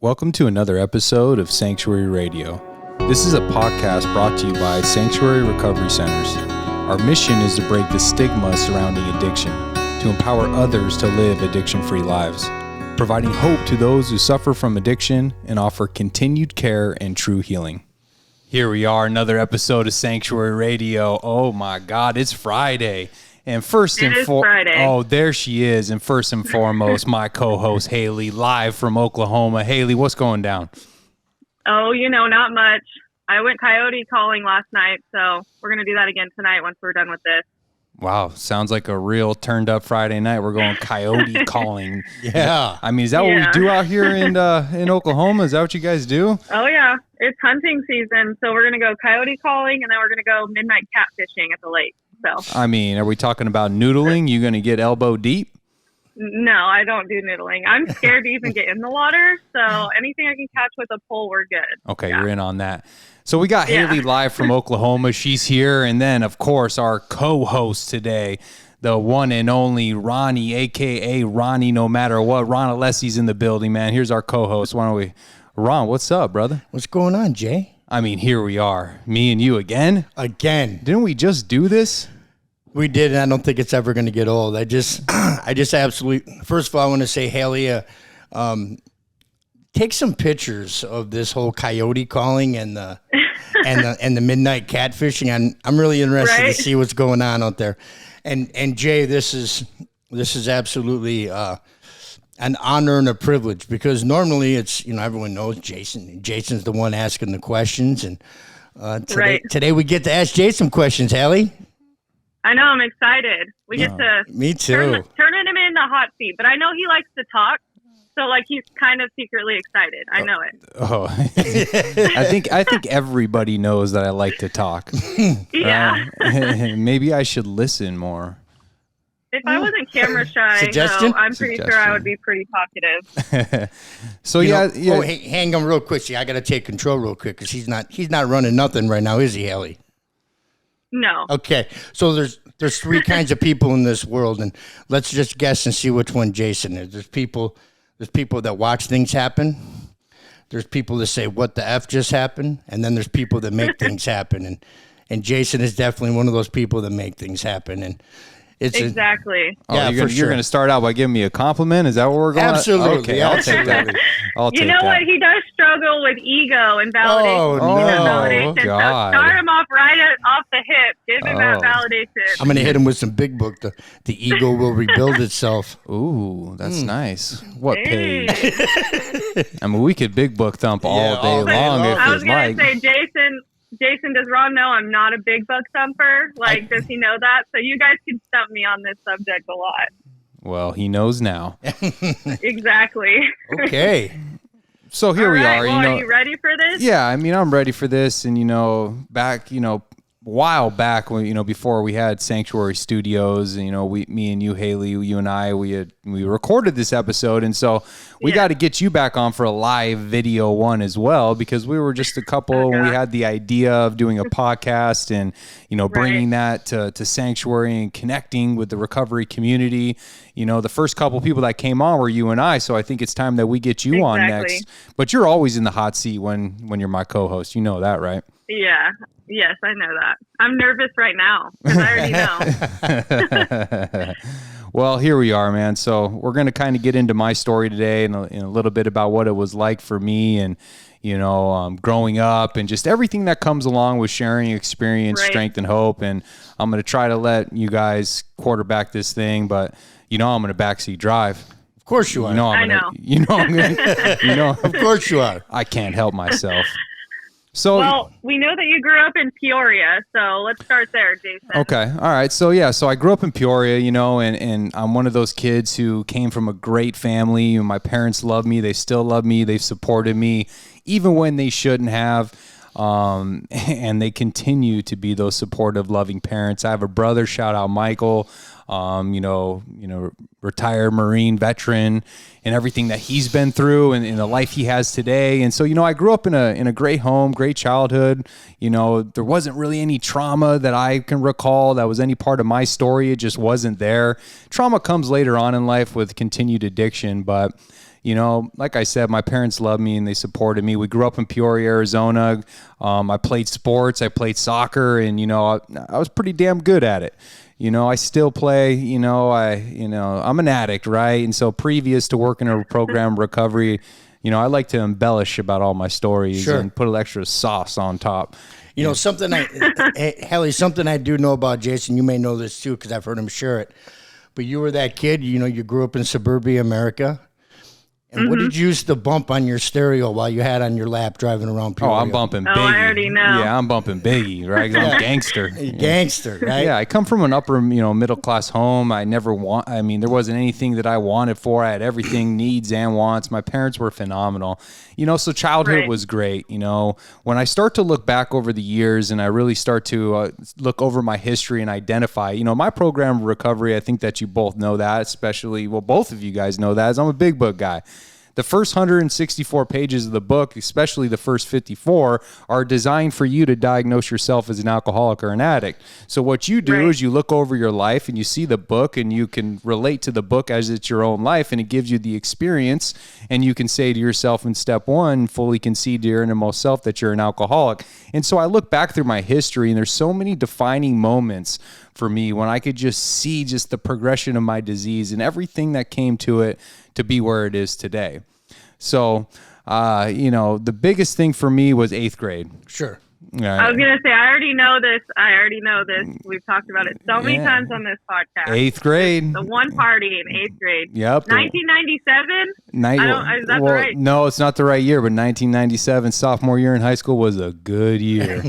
Welcome to another episode of Sanctuary Radio. This is a podcast brought to you by Sanctuary Recovery Centers. Our mission is to break the stigma surrounding addiction, to empower others to live addiction-free lives, providing hope to those who suffer from addiction and offer continued care and true healing. Here we are, another episode of Sanctuary Radio. Oh my God, it's Friday. And there she is. And first and foremost, my co-host, Hailey, live from Oklahoma. Hailey, what's going down? Oh, not much. I went coyote calling last night, so we're going to do that again tonight once we're done with this. Wow, sounds like a real turned up Friday night. We're going coyote calling. Yeah. I mean, is that what we do out here in Oklahoma? Is that what you guys do? Oh, yeah. It's hunting season, so we're going to go coyote calling, and then we're going to go midnight catfishing at the lake. So. I mean, are we talking about noodling? You going to get elbow deep? No, I don't do noodling. I'm scared to even get in the water, so anything I can catch with a pole, we're good. Okay, You're in on that. So we got Hailey live from Oklahoma. She's here. And then, of course, our co-host today, the one and only Ronnie, a.k.a. Ronnie No Matter What. Ron Alessi's in the building, man. Here's our co-host. Why don't we... Ron, what's up, brother? What's going on, Jay? I mean, here we are. Me and you again? Again. Didn't we just do this? We did, and I don't think it's ever going to get old. I just absolutely... First of all, I want to say, Hailey, take some pictures of this whole coyote calling and the and the midnight catfishing. I'm really interested to see what's going on out there. And Jay, this is absolutely an honor and a privilege, because normally it's everyone knows Jason. Jason's the one asking the questions, and today we get to ask Jason questions. Hailey. I know, I'm excited. We get to me too. Turn him in the hot seat, but I know he likes to talk, so he's kind of secretly excited. I know it. Oh, I think everybody knows that I like to talk. Yeah. Maybe I should listen more. If I wasn't camera shy, though, I'm pretty sure I would be pretty talkative. So yeah. Oh, hey, hang on real quick. See, I got to take control real quick, because he's not running nothing right now, is he, Hailey? No. Okay, so there's three kinds of people in this world, and let's just guess and see which one Jason is. There's people that watch things happen. There's people that say, "What the F just happened?" And then there's people that make things happen. And Jason is definitely one of those people that make things happen. And it's exactly. You're going to start out by giving me a compliment? Is that what we're going? Absolutely. Okay, I'll take that. You know what? He does struggle with ego and validation. Oh, no. God. So start him off off the hip. Give him that validation. I'm going to hit him with some big book. The ego will rebuild itself. Ooh, that's nice. What page? I mean, we could big book thump all day long if I was going to say, Jason, does Ron know I'm not a big book thumper? Does he know that? So you guys can stump me on this subject a lot. Well, he knows now. Exactly. Okay. So here we are. Well, are you ready for this? Yeah, I mean, I'm ready for this. And, back, a while back when, before we had Sanctuary Studios, me and you, Hailey, you and I, we recorded this episode. And so we got to get you back on for a live video one as well, because we were just a couple and we had the idea of doing a podcast and, bringing that to Sanctuary and connecting with the recovery community. The first couple people that came on were you and I. So I think it's time that we get you on next, but you're always in the hot seat when you're my co-host. You know that, right? Yeah. Yes, I know that. I'm nervous right now because I already know. Well, here we are, man. So we're going to kind of get into my story today and a little bit about what it was like for me and, growing up and just everything that comes along with sharing experience, strength, and hope. And I'm going to try to let you guys quarterback this thing, but, I'm going to backseat drive. Of course you are. I know. Of course you are. I can't help myself. So, we know that you grew up in Peoria, so let's start there, Jason. Okay. All right. So I grew up in Peoria, and I'm one of those kids who came from a great family. My parents love me. They still love me. They've supported me, even when they shouldn't have. And they continue to be those supportive, loving parents. I have a brother, shout out Michael, retired Marine veteran, and everything that he's been through and the life he has today. And so, I grew up in a great home, great childhood. There wasn't really any trauma that I can recall that was any part of my story. It just wasn't there. Trauma comes later on in life with continued addiction, but you know, like I said, my parents loved me and they supported me. We grew up in Peoria, Arizona. I played sports. I played soccer, and, you know, I was pretty damn good at it. You know, I still play, I'm an addict, right? And so previous to working in a program recovery, you know, I like to embellish about all my stories and put an extra sauce on top. You know, something Hailey, something I do know about Jason, you may know this too, because I've heard him share it. But you were that kid, you know, you grew up in suburbia America. And what did you use to bump on your stereo while you had on your lap driving around Peoria? Oh, I'm bumping Biggie. I already know. Yeah, I'm bumping Biggie, right? 'Cause I'm gangster. Gangster, right? Yeah, I come from an upper, middle class home. There wasn't anything that I wanted for. I had everything, needs and wants. My parents were phenomenal. You know, so childhood was great. You know, when I start to look back over the years and I really start to look over my history and identify, you know, my program of recovery, I think that you both know that, especially, well, both of you guys know that, is I'm a big book guy. The first 164 pages of the book, especially the first 54, are designed for you to diagnose yourself as an alcoholic or an addict. So what you do is you look over your life and you see the book and you can relate to the book as it's your own life, and it gives you the experience, and you can say to yourself in step one, fully concede to your innermost self that you're an alcoholic. And so I look back through my history, and there's so many defining moments for me when I could just see just the progression of my disease and everything that came to it to be where it is today. So, the biggest thing for me was 8th grade. Sure. I was going to say, I already know this. We've talked about it so many times on this podcast. 8th grade. The one party in 8th grade. Yep. 1997? Is that the right? No, it's not the right year, but 1997, sophomore year in high school, was a good year.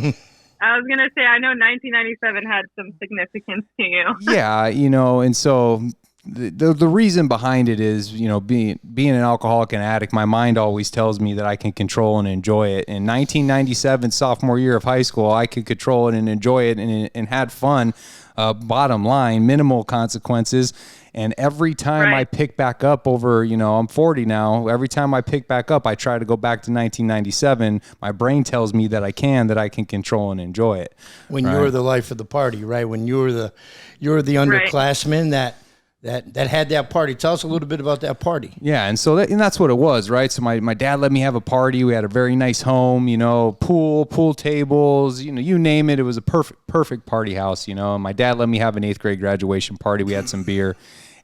I was going to say, I know 1997 had some significance to you. Yeah, and so the reason behind it is, being an alcoholic and addict, my mind always tells me that I can control and enjoy it. In 1997, sophomore year of high school, I could control it and enjoy it and had fun. Bottom line, minimal consequences. And every time I pick back up over, I'm 40 now. Every time I pick back up, I try to go back to 1997. My brain tells me that I can control and enjoy it. When you were the life of the party, right? When you were the underclassman that had that party. Tell us a little bit about that party. Yeah, and so that's what it was, right? So my dad let me have a party. We had a very nice home, pool tables, you name it. It was a perfect party house, My dad let me have an 8th grade graduation party. We had some beer,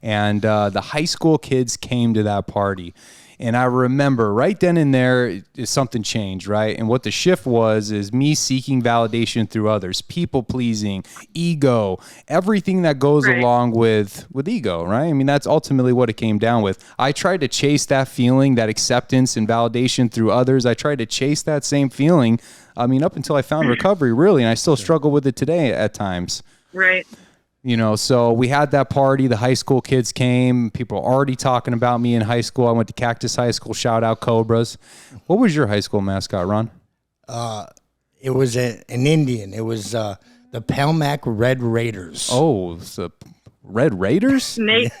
and the high school kids came to that party. And I remember right then and there, something changed, right? And what the shift is me seeking validation through others, people pleasing, ego, everything that goes along with ego, right? I mean, that's ultimately what it came down with. I tried to chase that feeling, that acceptance and validation through others. I tried to chase that same feeling, up until I found recovery, really. And I still struggle with it today at times. Right. So we had that party. The high school kids came. People were already talking about me in high school. I went to Cactus High School. Shout out Cobras. What was your high school mascot, Ron? It was an Indian. It was the Palmac Red Raiders. Oh, the Red Raiders? Nate.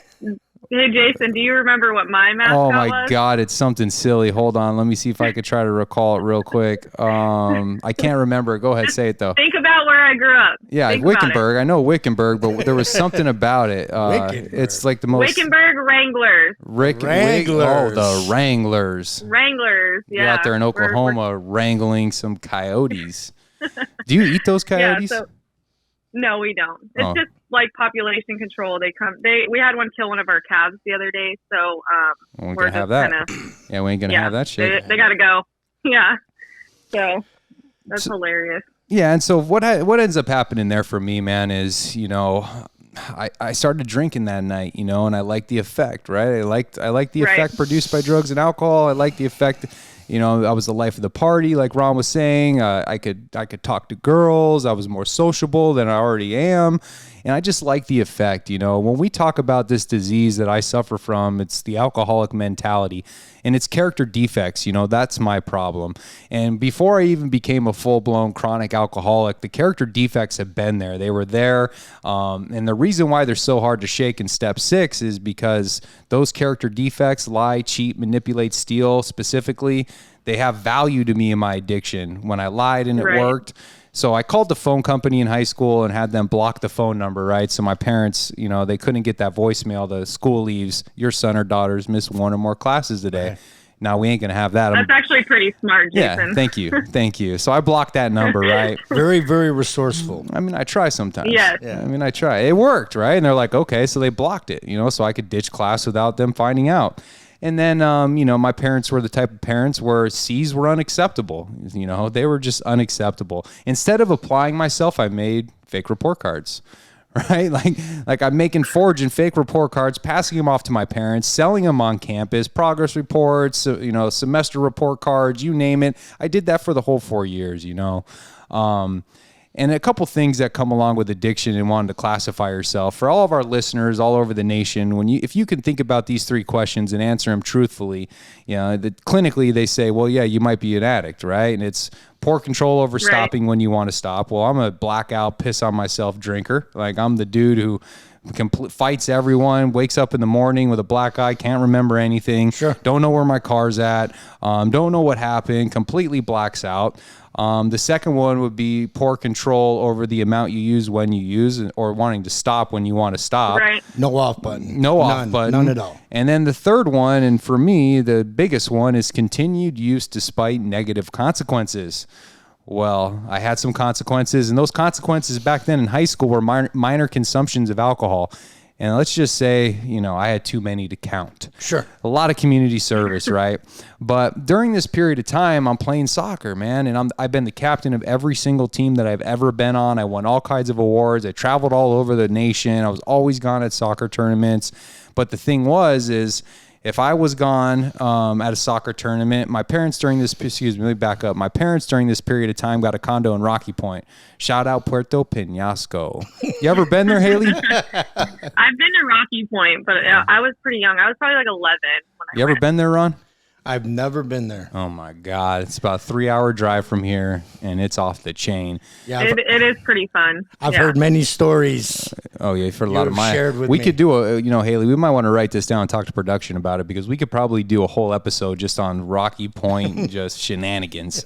Hey, Jason, do you remember what my mascot was? Oh, my God, it's something silly. Hold on. Let me see if I could try to recall it real quick. I can't remember. Go ahead, say it, though. Think about where I grew up. Yeah, Wickenburg. I know Wickenburg, but there was something about it. It's like the most... Wickenburg Wranglers. Wranglers. The Wranglers. Wranglers, yeah. You're out there in Oklahoma wrangling some coyotes. Do you eat those coyotes? Yeah, no, we don't. It's just like population control. We had one kill one of our calves the other day, so we're gonna have that. Yeah, we ain't gonna have that shit. They gotta go. Yeah. So that's hilarious. Yeah, and so what ends up happening there for me, man, is I started drinking that night, and I liked the effect, right? I liked the effect produced by drugs and alcohol. I liked the effect. I was the life of the party, like Ron was saying. I could talk to girls. I was more sociable than I already am. And I just like the effect, When we talk about this disease that I suffer from, it's the alcoholic mentality. And it's character defects, that's my problem. And before I even became a full-blown chronic alcoholic, the character defects have been there. They were there. And the reason why they're so hard to shake in step 6 is because those character defects, lie, cheat, manipulate, steal specifically, they have value to me in my addiction. When I lied and it worked, So I called the phone company in high school and had them block the phone number, right? So my parents, they couldn't get that voicemail. The school leaves, your son or daughter's missed one or more classes today. Right. Now we ain't going to have that. That's actually pretty smart, Jason. Yeah, thank you. Thank you. So I blocked that number, right? Very, very resourcable. I mean, I try sometimes. Yes. Yeah. I mean, I try. It worked, right? And they're like, okay, so they blocked it, so I could ditch class without them finding out. And then, my parents were the type of parents where C's were unacceptable. They were just unacceptable. Instead of applying myself, I made fake report cards, right? Like I'm making forging fake report cards, passing them off to my parents, selling them on campus, progress reports, semester report cards, you name it. I did that for the whole 4 years, And a couple things that come along with addiction and wanting to classify yourself. For all of our listeners all over the nation, if you can think about these 3 questions and answer them truthfully, clinically they say, well, yeah, you might be an addict, right? And it's poor control over stopping when you want to stop. Well, I'm a blackout, piss on myself drinker. Like I'm the dude who fights everyone, wakes up in the morning with a black eye, can't remember anything, don't know where my car's at, don't know what happened, completely blacks out. The second one would be poor control over the amount you use when you use, or wanting to stop when you want to stop. Right. No off button. Off button. None at all. And then the third one, and for me, the biggest one, is continued use despite negative consequences. Well, I had some consequences, and those consequences back then in high school were minor consumptions of alcohol. And let's just say, I had too many to count. Sure. A lot of community service, right? But during this period of time, I'm playing soccer, man. And I've been the captain of every single team that I've ever been on. I won all kinds of awards. I traveled all over the nation. I was always gone at soccer tournaments. But the thing is if I was gone at a soccer tournament, my parents during this, let me back up. My parents during this period of time got a condo in Rocky Point. Shout out Puerto Penasco. You ever been there, Hailey? I've been to Rocky Point, but I was pretty young. I was probably like 11 when You ever been there, Ron? I've never been there. Oh my God. It's about a 3-hour drive from here and it's off the chain. Yeah, it is pretty fun. I've heard many stories. Oh yeah. You've heard a lot of mine. Shared with we me. could do Hailey, we might want to write this down and talk to production about it because we could probably do a whole episode just on Rocky Point and just shenanigans.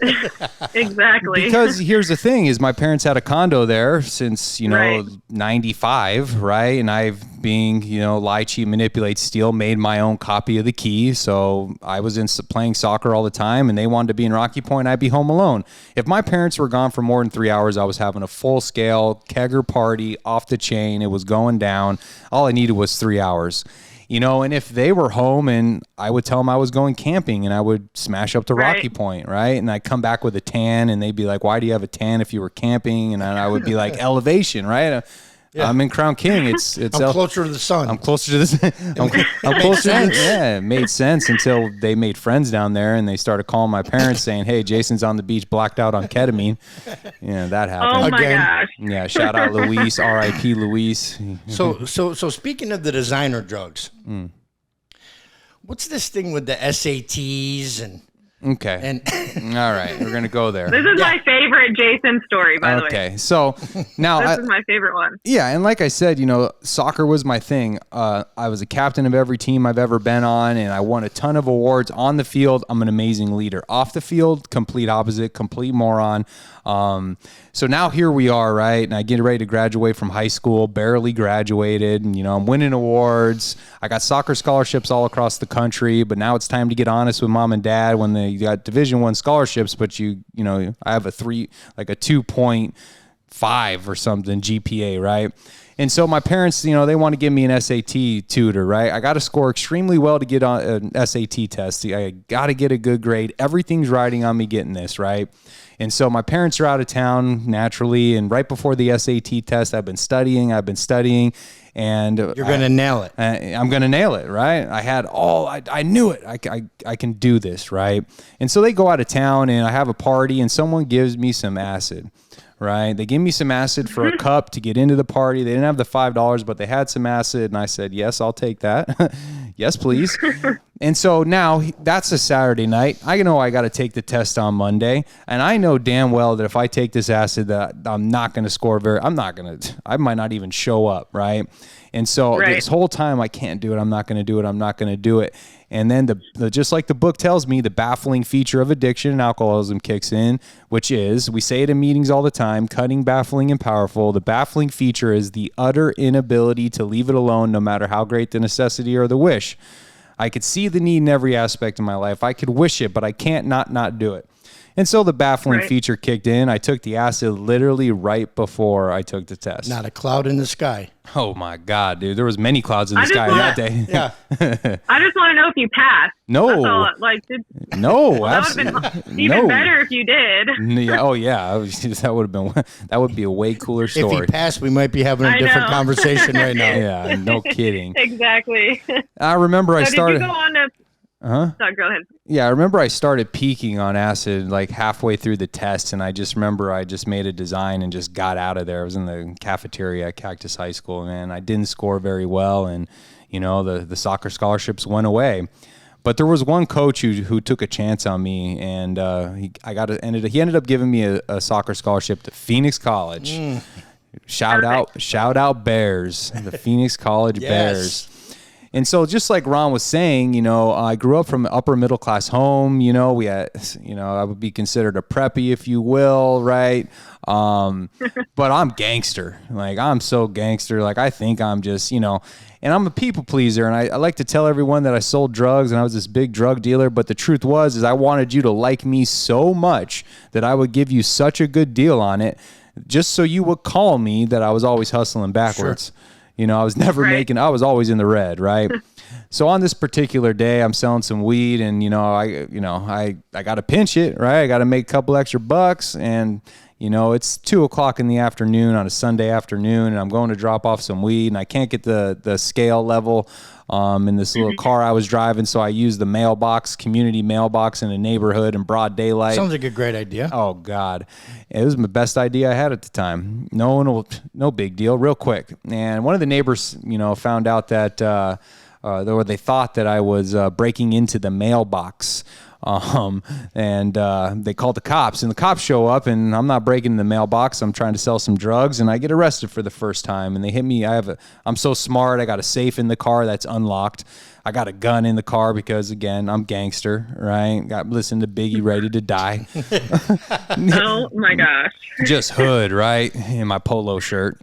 Exactly. Because here's the thing is my parents had a condo there since, 95, right? And I've being, lie, cheat, manipulate, steal, made my own copy of the key. So I was playing soccer all the time and they wanted to be in Rocky Point. I'd be home alone. If my parents were gone for more than 3 hours, I was having a full scale kegger party off the chain. It was going down. All I needed was 3 hours. And if they were home and I would tell them I was going camping and I would smash up to Rocky Point, right? And I'd come back with a tan and they'd be like, why do you have a tan if you were camping? And I would be like, elevation, right? Yeah. I'm in Crown King. It's I'm closer to the sun. I'm closer to this. I'm closer. Yeah, it made sense until they made friends down there and they started calling my parents saying, "Hey, Jason's on the beach, blacked out on ketamine." That happened. Oh my gosh. Yeah, shout out Luis, R.I.P. Luis. So speaking of the designer drugs, what's this thing with the SATs and? Okay. And all right, we're gonna go there. This is my favorite Jason story, by the way. Okay, so now this is my favorite one. Yeah, and like I said, soccer was my thing. I was a captain of every team I've ever been on, and I won a ton of awards. On the field, I'm an amazing leader. Off the field, complete opposite, complete moron. So now here we are, right? And I get ready to graduate from high school, barely graduated, and I'm winning awards. I got soccer scholarships all across the country, but now it's time to get honest with mom and dad when they got Division I scholarships, but I have a 2.5 or something GPA, right? And so my parents, they want to give me an SAT tutor, right? I got to score extremely well to get on an SAT test. I got to get a good grade. Everything's riding on me getting this, right? And so my parents are out of town naturally. And right before the SAT test, I've been studying. And you're going to nail it. I'm going to nail it, right? I knew it. I can do this, right? And so they go out of town and I have a party and someone gives me some acid. Right. They gave me some acid for a cup to get into the party. They didn't have the $5, but they had some acid. And I said, yes, I'll take that. Yes, please. And so now that's a Saturday night. I know I got to take the test on Monday. And I know damn well that if I take this acid that I'm not going to score I might not even show up. Right. And so this whole time I can't do it. I'm not going to do it. And then the just like the book tells me, the baffling feature of addiction and alcoholism kicks in, which is, we say it in meetings all the time, cutting, baffling, and powerful. The baffling feature is the utter inability to leave it alone, no matter how great the necessity or the wish. I could see the need in every aspect of my life. I could wish it, but I can't not do it. And so the baffling feature kicked in. I took the acid literally right before I took the test. Not a cloud in the sky. Oh my God, dude. There was many clouds in the sky that day. Yeah. I just want to know if you passed. No. That's all, No, that would have been even better if you did. Yeah, oh yeah. That would be a way cooler story. If he passed, we might be having a different conversation right now. Yeah, no kidding. Exactly. I remember Did you go on to... So go ahead. Yeah, I remember I started peaking on acid like halfway through the test, and I just remember I just made a design and just got out of there. I was in the cafeteria at Cactus High School, and I didn't score very well, and the soccer scholarships went away. But there was one coach who took a chance on me, and he ended up giving me a soccer scholarship to Phoenix College. Shout out Bears, the Phoenix College Bears. And so just like Ron was saying, I grew up from an upper middle class home. We had, I would be considered a preppy, if you will, right? But I'm gangster. Like, I'm so gangster. Like, I think I'm just, and I'm a people pleaser. And I like to tell everyone that I sold drugs and I was this big drug dealer. But the truth is I wanted you to like me so much that I would give you such a good deal on it, just so you would call me that I was always hustling backwards. Sure. I was never I was always in the red, right? So on this particular day, I'm selling some weed, and I got to pinch it, right? I got to make a couple extra bucks, and it's 2:00 in the afternoon on a Sunday afternoon, and I'm going to drop off some weed, and I can't get the scale level in this little car I was driving, so I used the community mailbox in a neighborhood in broad daylight. Sounds like a great idea. Oh God, it was my best idea I had at the time. No big deal, real quick. And one of the neighbors, found out that they thought that I was breaking into the mailbox. And they called the cops, and the cops show up, and I'm not breaking the mailbox. I'm trying to sell some drugs, and I get arrested for the first time. And they hit me. I'm so smart. I got a safe in the car that's unlocked. I got a gun in the car because, again, I'm gangster, right? Listen to Biggie, Ready to Die. Oh my gosh. Just hood, right? In my polo shirt.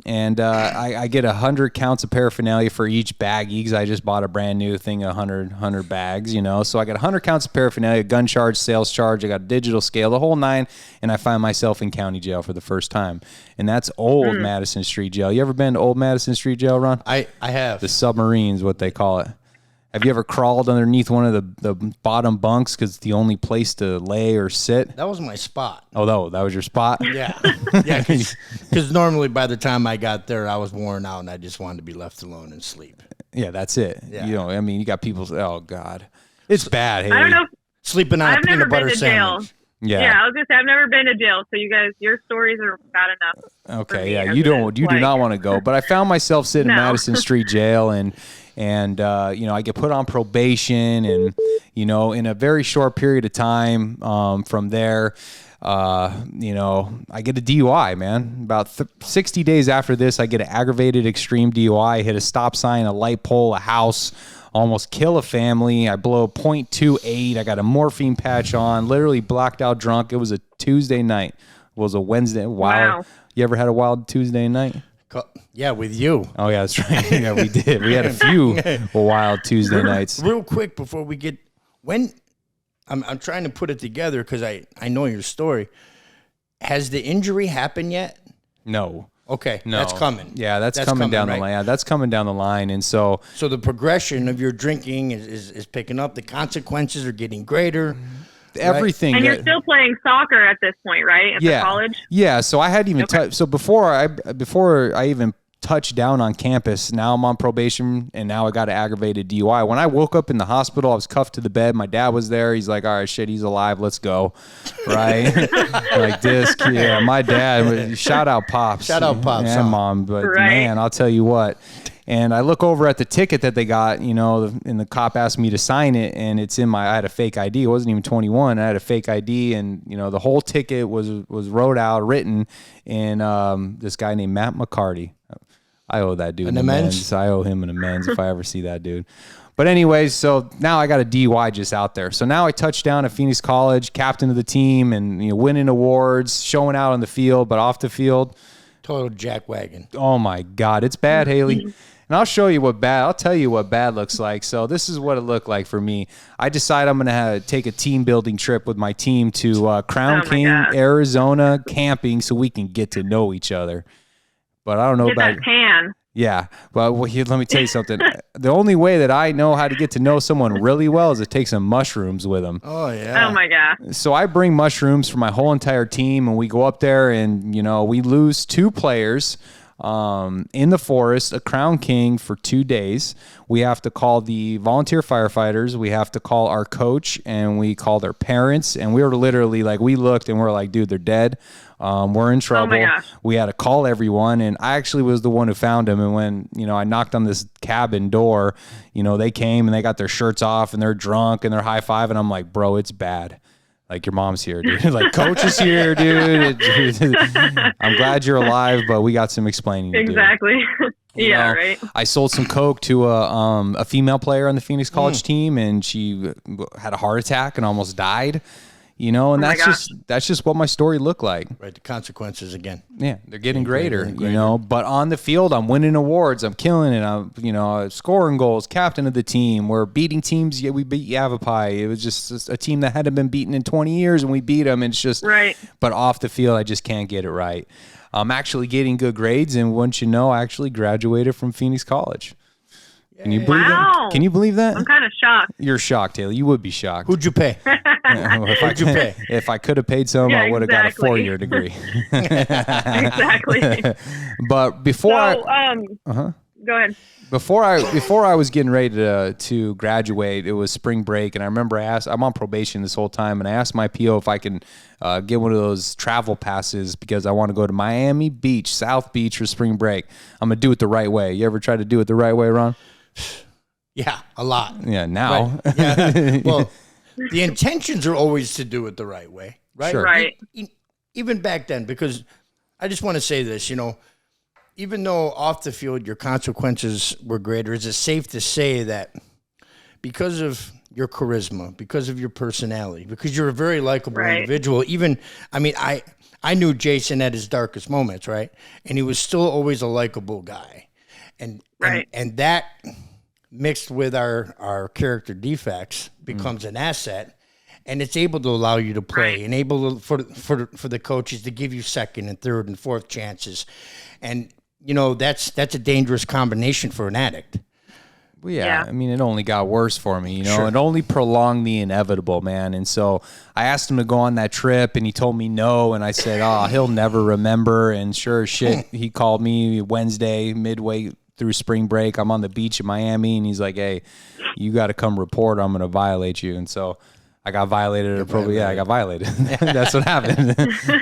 And I get 100 counts of paraphernalia for each baggie because I just bought a brand new thing, 100 bags, So I got 100 counts of paraphernalia, gun charge, sales charge. I got a digital scale, the whole nine, and I find myself in county jail for the first time. And that's old Madison Street Jail. You ever been to old Madison Street Jail, Ron? I have. The submarine's what they call it. Have you ever crawled underneath one of the bottom bunks because it's the only place to lay or sit? That was my spot. Oh, no, that was your spot? Yeah. Yeah, because normally by the time I got there, I was worn out and I just wanted to be left alone and sleep. Yeah, that's it. Yeah. You got people, oh, God. It's bad, Hailey. I don't know. Sleeping on a peanut butter sandwich. Yeah, I was gonna say I've never been to jail, so you guys, your stories are bad enough. Okay, yeah, you do not want to go, but I found myself sitting in Madison Street Jail, and I get put on probation, and in a very short period of time from there, I get a DUI, man. About 60 days after this, I get an aggravated extreme DUI. I hit a stop sign, a light pole, a house. Almost kill a family. I blow .28. I got a morphine patch on. Literally blacked out drunk. It was a Tuesday night. It was a Wednesday. Wow. You ever had a wild Tuesday night? Yeah, with you. Oh, yeah, that's right. Yeah, we did. We had a few wild Tuesday nights. Real quick before we get... I'm trying to put it together because I know your story. Has the injury happened yet? No. Okay, no. That's coming. Yeah, that's coming down the line. Yeah, that's coming down the line, and so the progression of your drinking is picking up. The consequences are getting greater. Everything. And you're still playing soccer at this point, right? At the college. Yeah. So I hadn't even so before I even touched down on campus. Now I'm on probation, and now I got an aggravated DUI. When I woke up in the hospital, I was cuffed to the bed. My dad was there. He's like, "All right, shit, he's alive. Let's go." Right? Like this. Yeah, my dad. Shout out Pops. And Mom. But man, I'll tell you what. And I look over at the ticket that they got, and the cop asked me to sign it, and it's in I had a fake ID. It wasn't even 21. I had a fake ID, and, the whole ticket was written in this guy named Matt McCarty. I owe that dude an amends. I owe him an amends if I ever see that dude. But anyways, so now I got a DUI just out there. So now I touch down at Phoenix College, captain of the team, and winning awards, showing out on the field, but off the field, total jackwagon. Oh my God, it's bad, Hailey. And I'll tell you what bad looks like. So this is what it looked like for me. I decided I'm going to take a team building trip with my team to Crown King, Arizona, camping so we can get to know each other. But I don't know about that tan. Yeah. Well, let me tell you something. The only way that I know how to get to know someone really well is to take some mushrooms with them. Oh, yeah. Oh, my God. So I bring mushrooms for my whole entire team, and we go up there and, we lose 2 players in the forest, a Crown King for 2 days. We have to call the volunteer firefighters. We have to call our coach, and we call their parents. And we were literally like, we looked and we're like, dude, they're dead. We're in trouble. Oh my gosh. We had to call everyone. And I actually was the one who found him. And when, I knocked on this cabin door, they came and they got their shirts off and they're drunk and they're high five. And I'm like, bro, it's bad. Like, your mom's here, dude. Like, coach is here, dude. I'm glad you're alive, but we got some explaining to do. Exactly. Yeah, right. I sold some coke to a female player on the Phoenix College team, and she had a heart attack and almost died. And that's just what my story looked like. Right, the consequences again. Yeah, they're getting greater, But on the field, I'm winning awards. I'm killing it. I'm, scoring goals, captain of the team. We're beating teams. Yeah, we beat Yavapai. It was just a team that hadn't been beaten in 20 years, and we beat them. And it's just right. But off the field, I just can't get it right. I'm actually getting good grades, and once you know, I actually graduated from Phoenix College. Can you believe that? Can you believe that? I'm kind of shocked. You're shocked, Hailey. You would be shocked. Who'd you pay? If I could have paid some, I would have got a 4-year degree. Exactly. But before go ahead. Before I was getting ready to graduate, it was spring break, and I remember I'm on probation this whole time, and I asked my PO if I can get one of those travel passes because I want to go to Miami Beach, South Beach for spring break. I'm gonna do it the right way. You ever try to do it the right way, Ron? Yeah, a lot. Yeah, now. Right. Yeah. Well, the intentions are always to do it the right way, right? Sure. Right. Even back then, because I just want to say this, even though off the field your consequences were greater, is it safe to say that because of your charisma, because of your personality, because you're a very likable individual, I knew Jason at his darkest moments, right? And he was still always a likable guy. And that mixed with our character defects becomes an asset, and it's able to allow you to play and able for the coaches to give you second and third and fourth chances. And that's a dangerous combination for an addict. Well, yeah. I mean, it only got worse for me, Sure. It only prolonged the inevitable, man. And so I asked him to go on that trip, and he told me no. And I said, he'll never remember. And sure as shit, he called me Wednesday, midway through spring break. I'm on the beach in Miami, and he's like, hey, you got to come report, or I'm going to violate you. And so I got violated. I got violated. That's what happened.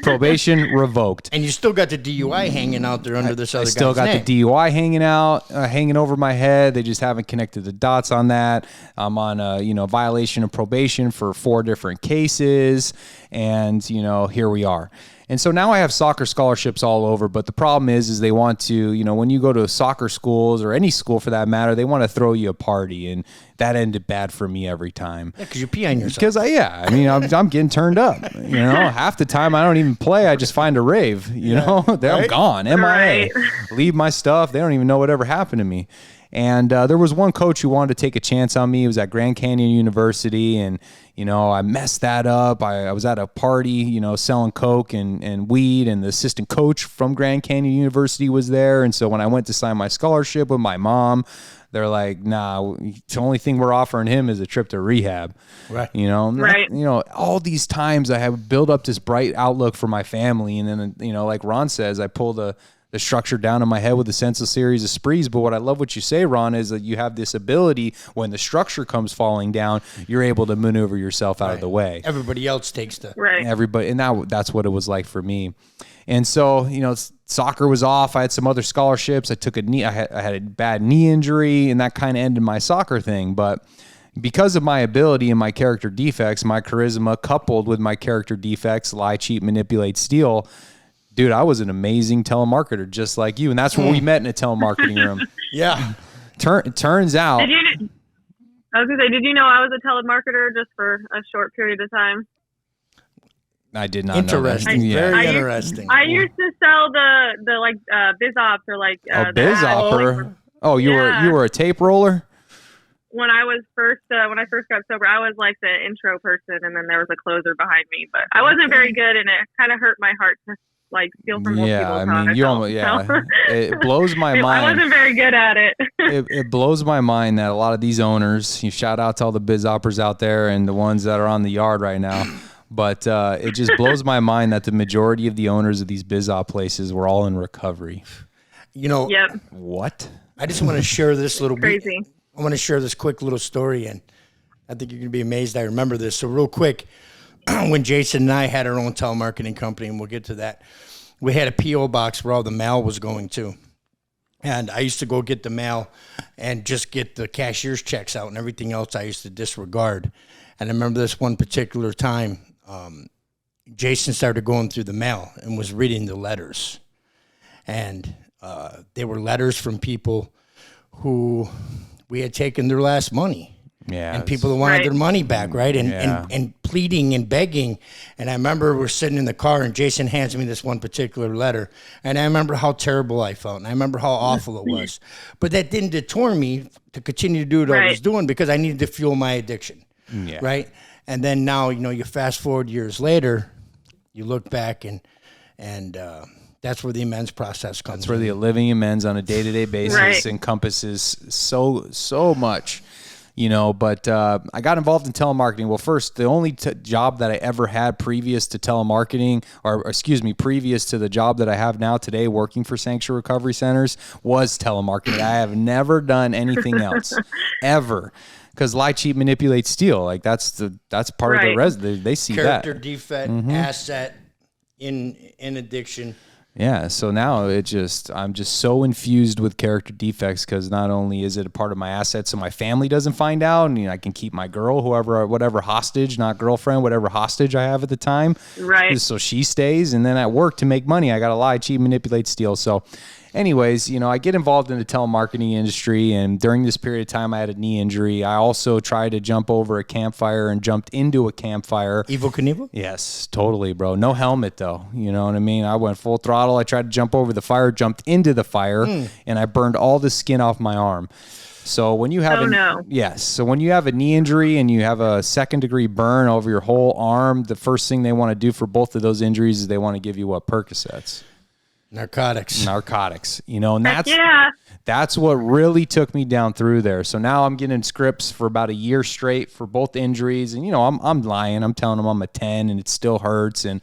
Probation revoked. And you still got the DUI hanging out there under this other guy's name. I still got name. the DUI hanging out, hanging over my head. They just haven't connected the dots on that. I'm on a violation of probation for 4 different cases, and here we are. And so now I have soccer scholarships all over, but the problem is they want to, when you go to soccer schools or any school for that matter, they want to throw you a party, and that ended bad for me every time. Yeah, because you pee on yourself. Because I'm getting turned up. Half the time I don't even play. I just find a rave. I'm gone. MIA. Right. Leave my stuff. They don't even know whatever happened to me. And there was one coach who wanted to take a chance on me. It was at Grand Canyon University, and I messed that up. I was at a party, selling coke and weed, and the assistant coach from Grand Canyon University was there. And so when I went to sign my scholarship with my mom, they're like, nah, the only thing we're offering him is a trip to rehab. Right. Right. All these times I have built up this bright outlook for my family. And then, like Ron says, I pull the structure down in my head with a senseless series of sprees. But what I love what you say, Ron, is that you have this ability when the structure comes falling down, you're able to maneuver yourself out of the way. Everybody else takes the everybody, and that's what it was like for me. And so, soccer was off. I had some other scholarships. I took a knee. I had a bad knee injury, and that kind of ended my soccer thing. But because of my ability and my character defects, my charisma coupled with my character defects, lie, cheat, manipulate, steal, dude, I was an amazing telemarketer just like you. And that's where we met, in a telemarketing room. Yeah. Turns out. I was gonna say, did you know I was a telemarketer just for a short period of time? I did not interesting. know that. Very interesting. I used to sell the like biz ops or like biz opper. Oh, you were a tape roller? When I first got sober, I was like the intro person, and then there was a closer behind me. But I wasn't very good, and it kind of hurt my heart to like steal from more people. I mean, it blows my mind. I wasn't very good at it. It blows my mind that a lot of these owners. You shout out to all the biz oppers out there and the ones that are on the yard right now. But it just blows my mind that the majority of the owners of these biz op places were all in recovery. You know, what? I just want to share this little crazy. I want to share this quick little story, and I think you're going to be amazed I remember this. So real quick, when Jason and I had our own telemarketing company, and we'll get to that, we had a P.O. box where all the mail was going to. And I used to go get the mail and just get the cashier's checks out, and everything else I used to disregard. And I remember this one particular time, Jason started going through the mail and was reading the letters. And they were letters from people who we had taken their last money. Yeah, and people that wanted their money back, right? And pleading and begging. And I remember we're sitting in the car, and Jason hands me this one particular letter. And I remember how terrible I felt, and I remember how awful it was. But that didn't deter me to continue to do what I was doing, because I needed to fuel my addiction, right? And then now, you know, you fast forward years later, you look back, and that's where the amends process comes. That's where the living amends on a day-to-day basis encompasses so much. You know, but I got involved in telemarketing. Well, first, the only job that I ever had previous to telemarketing, previous to the job that I have now today, working for Sanctuary Recovery Centers, was telemarketing. I have never done anything else, ever. Because lie, cheat, manipulate, steal. Like that's part of the resume. They see character that. defect, asset in addiction. Yeah, so now I'm just so infused with character defects, because not only is it a part of my assets so my family doesn't find out, and I can keep my girl, whatever hostage, not girlfriend, whatever hostage I have at the time. Right. So she stays, and then at work to make money, I got to lie, cheat, manipulate, steal. So anyways, you know, I get involved in the telemarketing industry, and during this period of time, I had a knee injury. I also tried to jump over a campfire and jumped into a campfire. Evel Knievel? Yes, totally, bro. No helmet, though. You know what I mean? I went full throttle. I tried to jump over the fire, jumped into the fire, and I burned all the skin off my arm. So when you have so when you have a knee injury and you have a second-degree burn over your whole arm, the first thing they want to do for both of those injuries is they want to give you Percocets. Narcotics, you know, and that's what really took me down through there. So now I'm getting scripts for about a year straight for both injuries. And, you know, I'm lying. I'm telling them I'm a 10 and it still hurts. And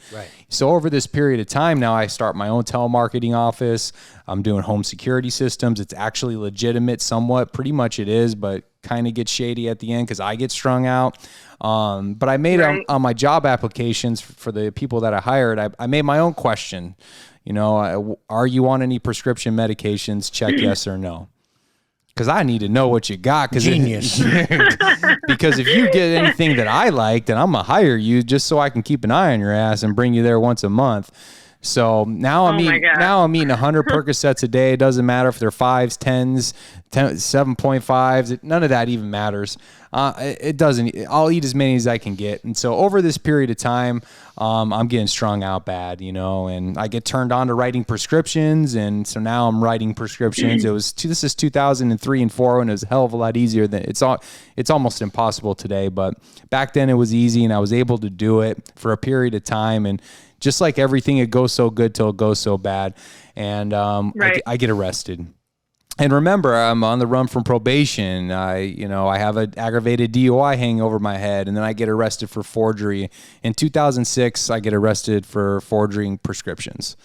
so over this period of time, now I start my own telemarketing office. I'm doing home security systems. It's actually legitimate somewhat. Pretty much it is, but kind of gets shady at the end because I get strung out. But I made on my job applications for the people that I hired, I made my own question. You know, are you on any prescription medications? Check yes or no. Because I need to know what you got. Genius. Because if you get anything that I like, then I'm going to hire you just so I can keep an eye on your ass and bring you there once a month. So now I'm eating 100 Percocets a day. It doesn't matter if they're 5s, 10s, 7.5s. None of that even matters. It doesn't. I'll eat as many as I can get. And so over this period of time, I'm getting strung out bad, you know, and I get turned on to writing prescriptions. And so now I'm writing prescriptions. This is 2003 and 4, and it was a hell of a lot easier than it's almost impossible today. But back then it was easy, and I was able to do it for a period of time. And just like everything, it goes so good till it goes so bad. And I get arrested. And remember, I'm on the run from probation. I have an aggravated DUI hanging over my head, and then I get arrested for forgery. In 2006, I get arrested for forging prescriptions.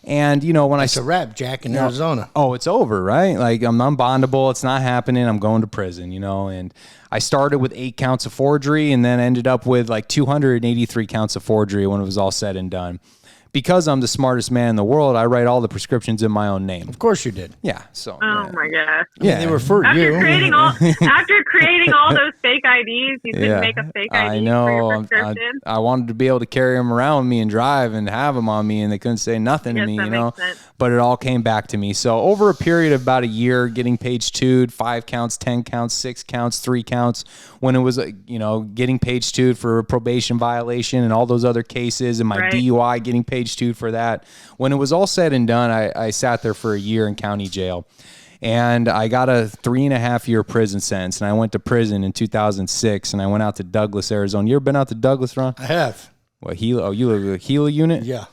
And, you know, it's a wrap, Jack, in Arizona. Oh, it's over, right? Like, I'm unbondable. It's not happening. I'm going to prison, you know. And I started with 8 counts of forgery and then ended up with like 283 counts of forgery when it was all said and done. because I'm the smartest man in the world, I write all the prescriptions in my own name. Of course you did. Yeah. So. Oh my gosh. I mean, they were for After you. creating all those fake IDs, you couldn't make a fake ID I know. for your prescription. I wanted to be able to carry them around with me and drive and have them on me, and they couldn't say nothing to me, that you know. makes sense. But it all came back to me. So over a period of about a year, getting page 2'd, 5 counts, 10 counts, 6 counts, 3 counts, when it was, getting page 2'd for a probation violation and all those other cases, and my DUI getting page 2'd for that. When it was all said and done, I sat there for a year in county jail. And I got a 3.5-year prison sentence, and I went to prison in 2006, and I went out to Douglas, Arizona. You ever been out to Douglas, Ron? I have. What, Hailey? Oh, you live in a Hailey unit? Yeah.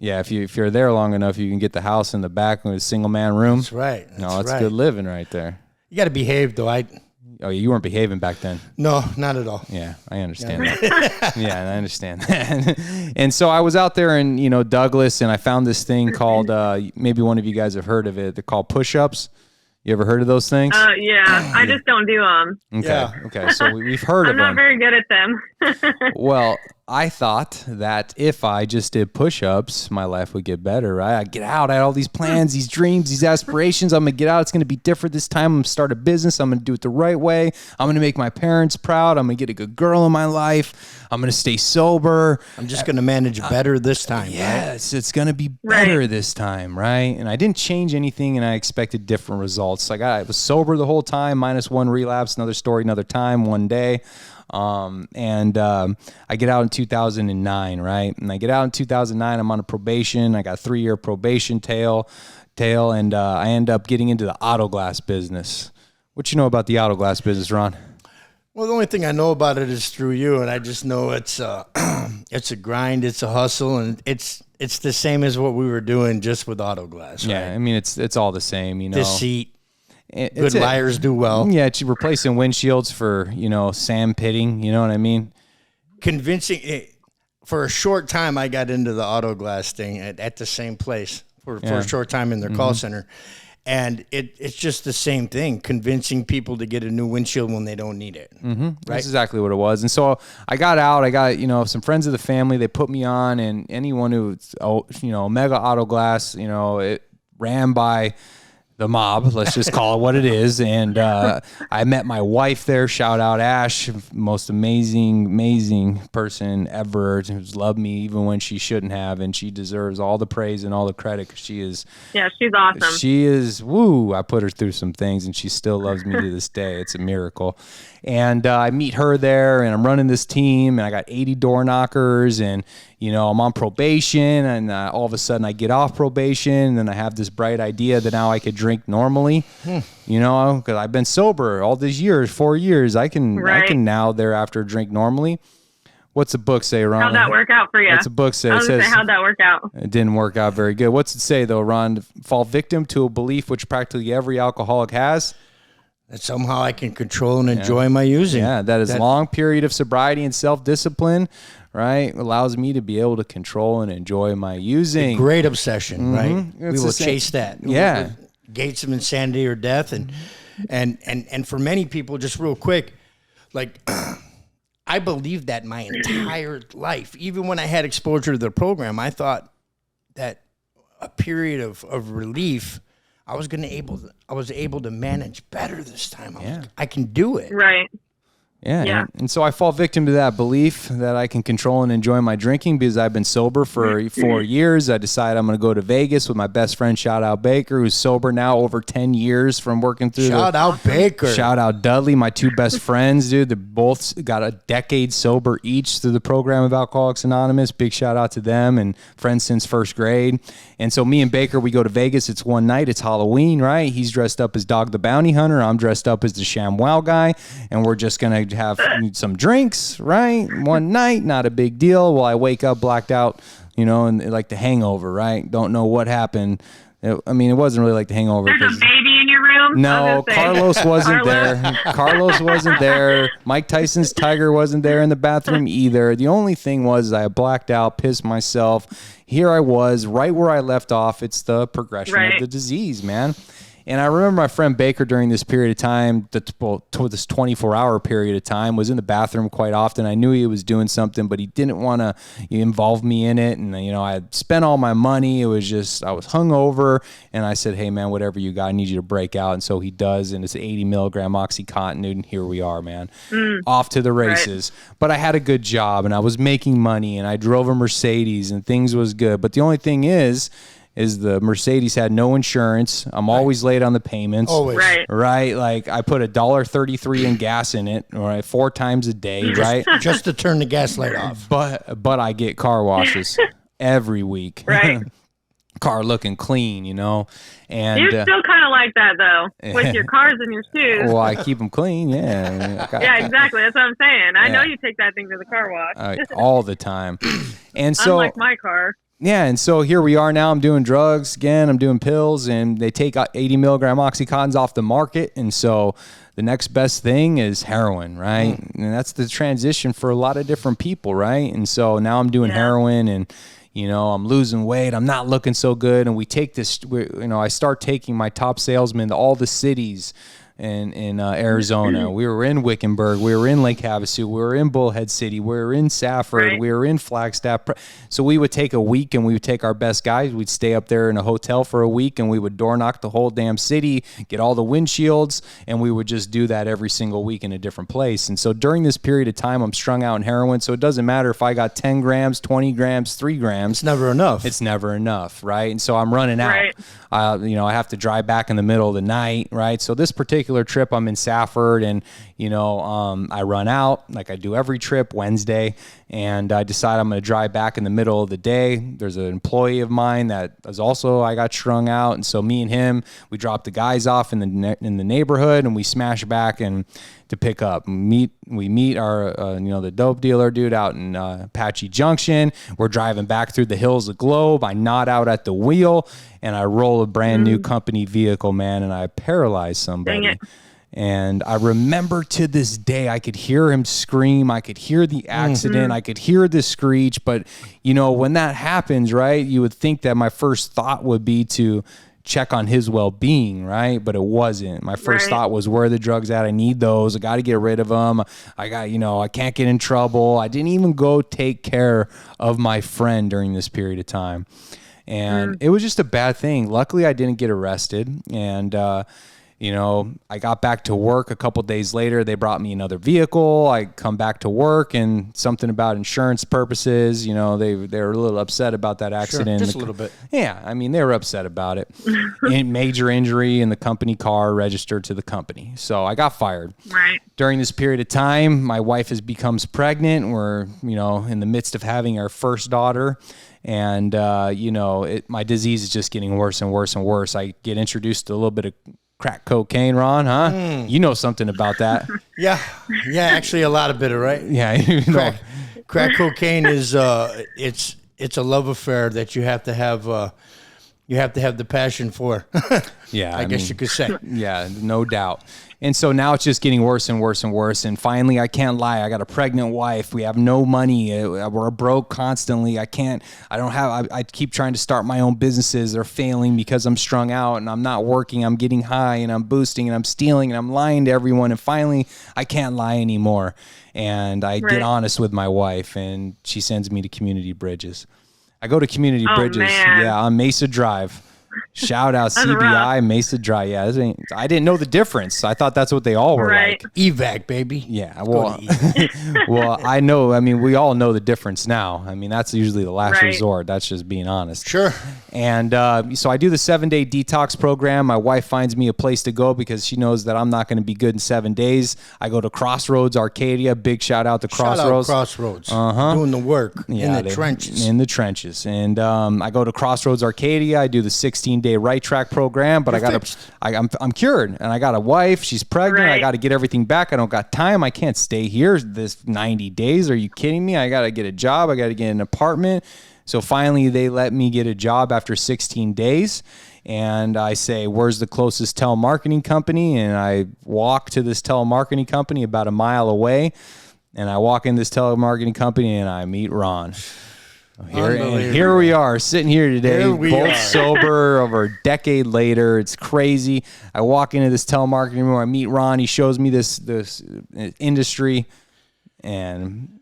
Yeah, if you're there long enough, you can get the house in the back with a single man room. That's right. That's good living right there. You got to behave, though. Oh, you weren't behaving back then. No, not at all. Yeah, I understand that. Yeah, I understand that. And so I was out there in Douglas, and I found this thing called maybe one of you guys have heard of it. They're called push-ups. You ever heard of those things? Yeah, I just don't do them. Okay. Yeah. Okay. So we've heard of them. I'm not very good at them. Well, I thought that if I just did push-ups, my life would get better, right? I'd get out. I had all these plans, these dreams, these aspirations. I'm going to get out. It's going to be different this time. I'm going to start a business. I'm going to do it the right way. I'm going to make my parents proud. I'm going to get a good girl in my life. I'm going to stay sober. I'm just going to manage better this time. Yes, it's going to be better this time, right? And I didn't change anything, and I expected different results. I was sober the whole time, minus one relapse, another story, another time, one day. I get out in 2009, right? And I get out in 2009, I'm on a probation. I got a 3-year probation tail, and I end up getting into the auto glass business. What you know about the auto glass business, Ron? Well, the only thing I know about it is through you, and I just know it's it's a grind, it's a hustle, and it's the same as what we were doing just with auto glass. Right? Yeah, I mean it's all the same, Deceit. Good liars do well. Yeah, it's replacing windshields for sand pitting. You know what I mean? Convincing. For a short time, I got into the auto glass thing at the same place for a short time in their call center. And it's just the same thing, convincing people to get a new windshield when they don't need it. Mm-hmm. Right? That's exactly what it was. And so I got out. I got, some friends of the family. They put me on, and anyone who's, Mega Auto Glass, it ran by the mob, let's just call it what it is. And I met my wife there. Shout out Ash, most amazing person ever, who's loved me even when she shouldn't have, and she deserves all the praise and all the credit because she is. Yeah, she's awesome. She is. Woo! I put her through some things, and she still loves me to this day. It's a miracle. And I meet her there, and I'm running this team, and I got 80 door knockers, and I'm on probation, and all of a sudden I get off probation, and then I have this bright idea that now I could drink normally, because I've been sober all these years, 4 years. I can now thereafter drink normally. What's the book say, Ron? How'd that work out for you? What's the book say? It says, how'd that work out? It didn't work out very good. What's it say, though, Ron? Fall victim to a belief which practically every alcoholic has. That somehow I can control and enjoy my using. Yeah, that is long period of sobriety and self-discipline, right? Allows me to be able to control and enjoy my using. A great obsession, right? It's we will chase that. Yeah. Gates of insanity or death. And for many people, just real quick, I believed that my entire life. Even when I had exposure to the program, I thought that a period of relief, I was able to manage better this time. I can do it. Right. Yeah. And so I fall victim to that belief that I can control and enjoy my drinking because I've been sober for 4 years. I decided I'm going to go to Vegas with my best friend, shout out Baker, who's sober now over 10 years from working through. Shout out Baker. Shout out Dudley, my two best friends, dude. They both got a decade sober each through the program of Alcoholics Anonymous. Big shout out to them, and friends since first grade. And so me and Baker, we go to Vegas. It's one night. It's Halloween, right? He's dressed up as Dog the Bounty Hunter. I'm dressed up as the ShamWow guy. And we're just going to have some drinks, right? One night, not a big deal. Well, I wake up blacked out, and like the hangover, right? Don't know what happened. It wasn't really like the hangover. There's a baby in your room? No, Carlos wasn't there. Carlos wasn't there. Mike Tyson's Tiger wasn't there in the bathroom either. The only thing was I blacked out, pissed myself. Here I was, right where I left off. It's the progression of the disease, man. And I remember my friend Baker during this period of time, toward this 24-hour period of time, was in the bathroom quite often. I knew he was doing something, but he didn't want to involve me in it. And, I had spent all my money. It was just, I was hungover. And I said, hey, man, whatever you got, I need you to break out. And so he does. And it's 80 milligram Oxycontin. And here we are, man, off to the races. Right. But I had a good job and I was making money and I drove a Mercedes and things was good. But the only thing is the Mercedes had no insurance. I'm always late on the payments. Always. Right? Like I put $1.33 in gas in it, right? 4 times a day, right? Just to turn the gas light off. But I get car washes every week. Right. Car looking clean, and you're still kind of like that though, with your cars and your shoes. Well, I keep them clean, yeah. Yeah, exactly. That's what I'm saying. I know you take that thing to the car wash all the time, and so unlike my car. Yeah, and so here we are now. I'm doing drugs again. I'm doing pills, and they take 80 milligram Oxycontins off the market, and so the next best thing is heroin, right? And that's the transition for a lot of different people, right? And so now I'm doing heroin, and I'm losing weight. I'm not looking so good. And we take this, I start taking my top salesmen to all the cities in Arizona. We were in Wickenburg. We were in Lake Havasu. We were in Bullhead City. We were in Safford. Right. We were in Flagstaff. So we would take a week and we would take our best guys. We'd stay up there in a hotel for a week and we would door knock the whole damn city, get all the windshields, and we would just do that every single week in a different place. And so during this period of time, I'm strung out in heroin. So it doesn't matter if I got 10 grams, 20 grams, 3 grams. It's never enough. It's never enough, right? And so I'm running out. Right. I have to drive back in the middle of the night, right? So this particular trip, I'm in Safford, and I run out like I do every trip Wednesday, and I decide I'm going to drive back in the middle of the day. There's an employee of mine that is also I got strung out, and so me and him, we drop the guys off in the neighborhood, and we smash back and to pick up. We meet our the dope dealer dude out in Apache Junction. We're driving back through the hills of Globe. I nod out at the wheel, and I roll a brand new company vehicle, man, and I paralyze somebody. Dang it. And I remember to this day, I could hear him scream. I could hear the accident. I could hear the screech. But, when that happens, right, you would think that my first thought would be to check on his well-being, right? But it wasn't. My first thought was, where are the drugs at? I need those. I got to get rid of them. I can't get in trouble. I didn't even go take care of my friend during this period of time. And it was just a bad thing. Luckily, I didn't get arrested. And, I got back to work a couple days later. They brought me another vehicle. I come back to work, and something about insurance purposes, they were a little upset about that accident. Sure, just a little bit. Yeah, they were upset about it. Major injury, and the company car registered to the company. So I got fired. Right. During this period of time, my wife becomes pregnant. We're, in the midst of having our first daughter. And, my disease is just getting worse and worse and worse. I get introduced to a little bit of crack cocaine, Ron, huh? You know something about that. Yeah, actually a lot of it, right? Yeah. Crack cocaine is, it's a love affair that you have to have the passion for. Yeah. I guess you could say. Yeah, no doubt. And so now it's just getting worse and worse and worse. And finally, I can't lie. I got a pregnant wife. We have no money. We're broke constantly. I keep trying to start my own businesses. They're failing because I'm strung out and I'm not working. I'm getting high and I'm boosting and I'm stealing and I'm lying to everyone. And finally, I can't lie anymore. And I get honest with my wife, and she sends me to Community Bridges. I go to Community Bridges. Man. Yeah, on Mesa Drive. Shout out CBI, Mesa Drive. Yeah, I didn't know the difference. I thought that's what they all were like. Evac, baby. Yeah, well, well, I know. We all know the difference now. That's usually the last resort. That's just being honest. Sure. And so I do the 7-day detox program. My wife finds me a place to go because she knows that I'm not going to be good in 7 days. I go to Crossroads Arcadia. Big shout out to Crossroads. Crossroads. Doing the work in the trenches. In the trenches. And I go to Crossroads Arcadia. I do the 16-day right track program, but I'm cured, and I got a wife. She's pregnant. I got to get everything back. I don't got time. I can't stay here this 90 days. Are you kidding me? I got to get a job. I got to get an apartment. So finally, they let me get a job after 16 days. And I say, where's the closest telemarketing company? And I walk to this telemarketing company about a mile away. And I walk in this telemarketing company and I meet Ron. Here we are sitting here today, both sober over a decade later. It's crazy. I walk into this telemarketing room. I meet Ron. He shows me this industry, and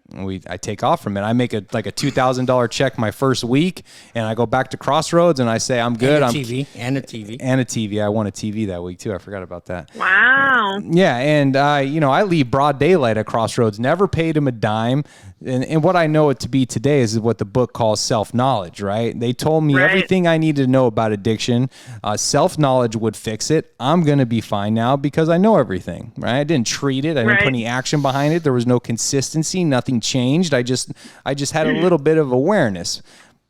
I take off from it. I make a $2,000 check my first week, and I go back to Crossroads, and I say, I'm good. And a TV. I won a TV that week too. I forgot about that. Wow. Yeah, and I leave broad daylight at Crossroads. Never paid him a dime. And what I know it to be today is what the book calls self-knowledge, right? They told me everything I needed to know about addiction. Self-knowledge would fix it. I'm going to be fine now because I know everything, right? I didn't treat it. I didn't put any action behind it. There was no consistency. Nothing changed. I just had a little bit of awareness,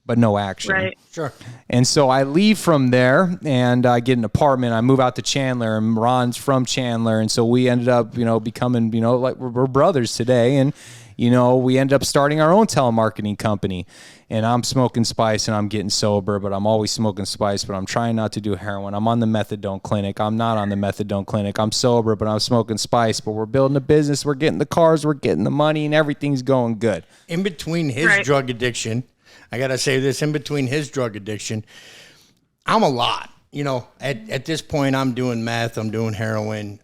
but no action. Right. Sure. And so I leave from there and I get an apartment. I move out to Chandler, and Ron's from Chandler. And so we ended up, becoming, like we're brothers today. And, we ended up starting our own telemarketing company, and I'm smoking spice and I'm getting sober, but I'm always smoking spice, but I'm trying not to do heroin. I'm on the methadone clinic. I'm not on the methadone clinic. I'm sober, but I'm smoking spice, but we're building a business. We're getting the cars, we're getting the money, and everything's going good. In between his drug addiction, I got to say this, in between his drug addiction, I'm a lot. At this point, I'm doing meth, I'm doing heroin,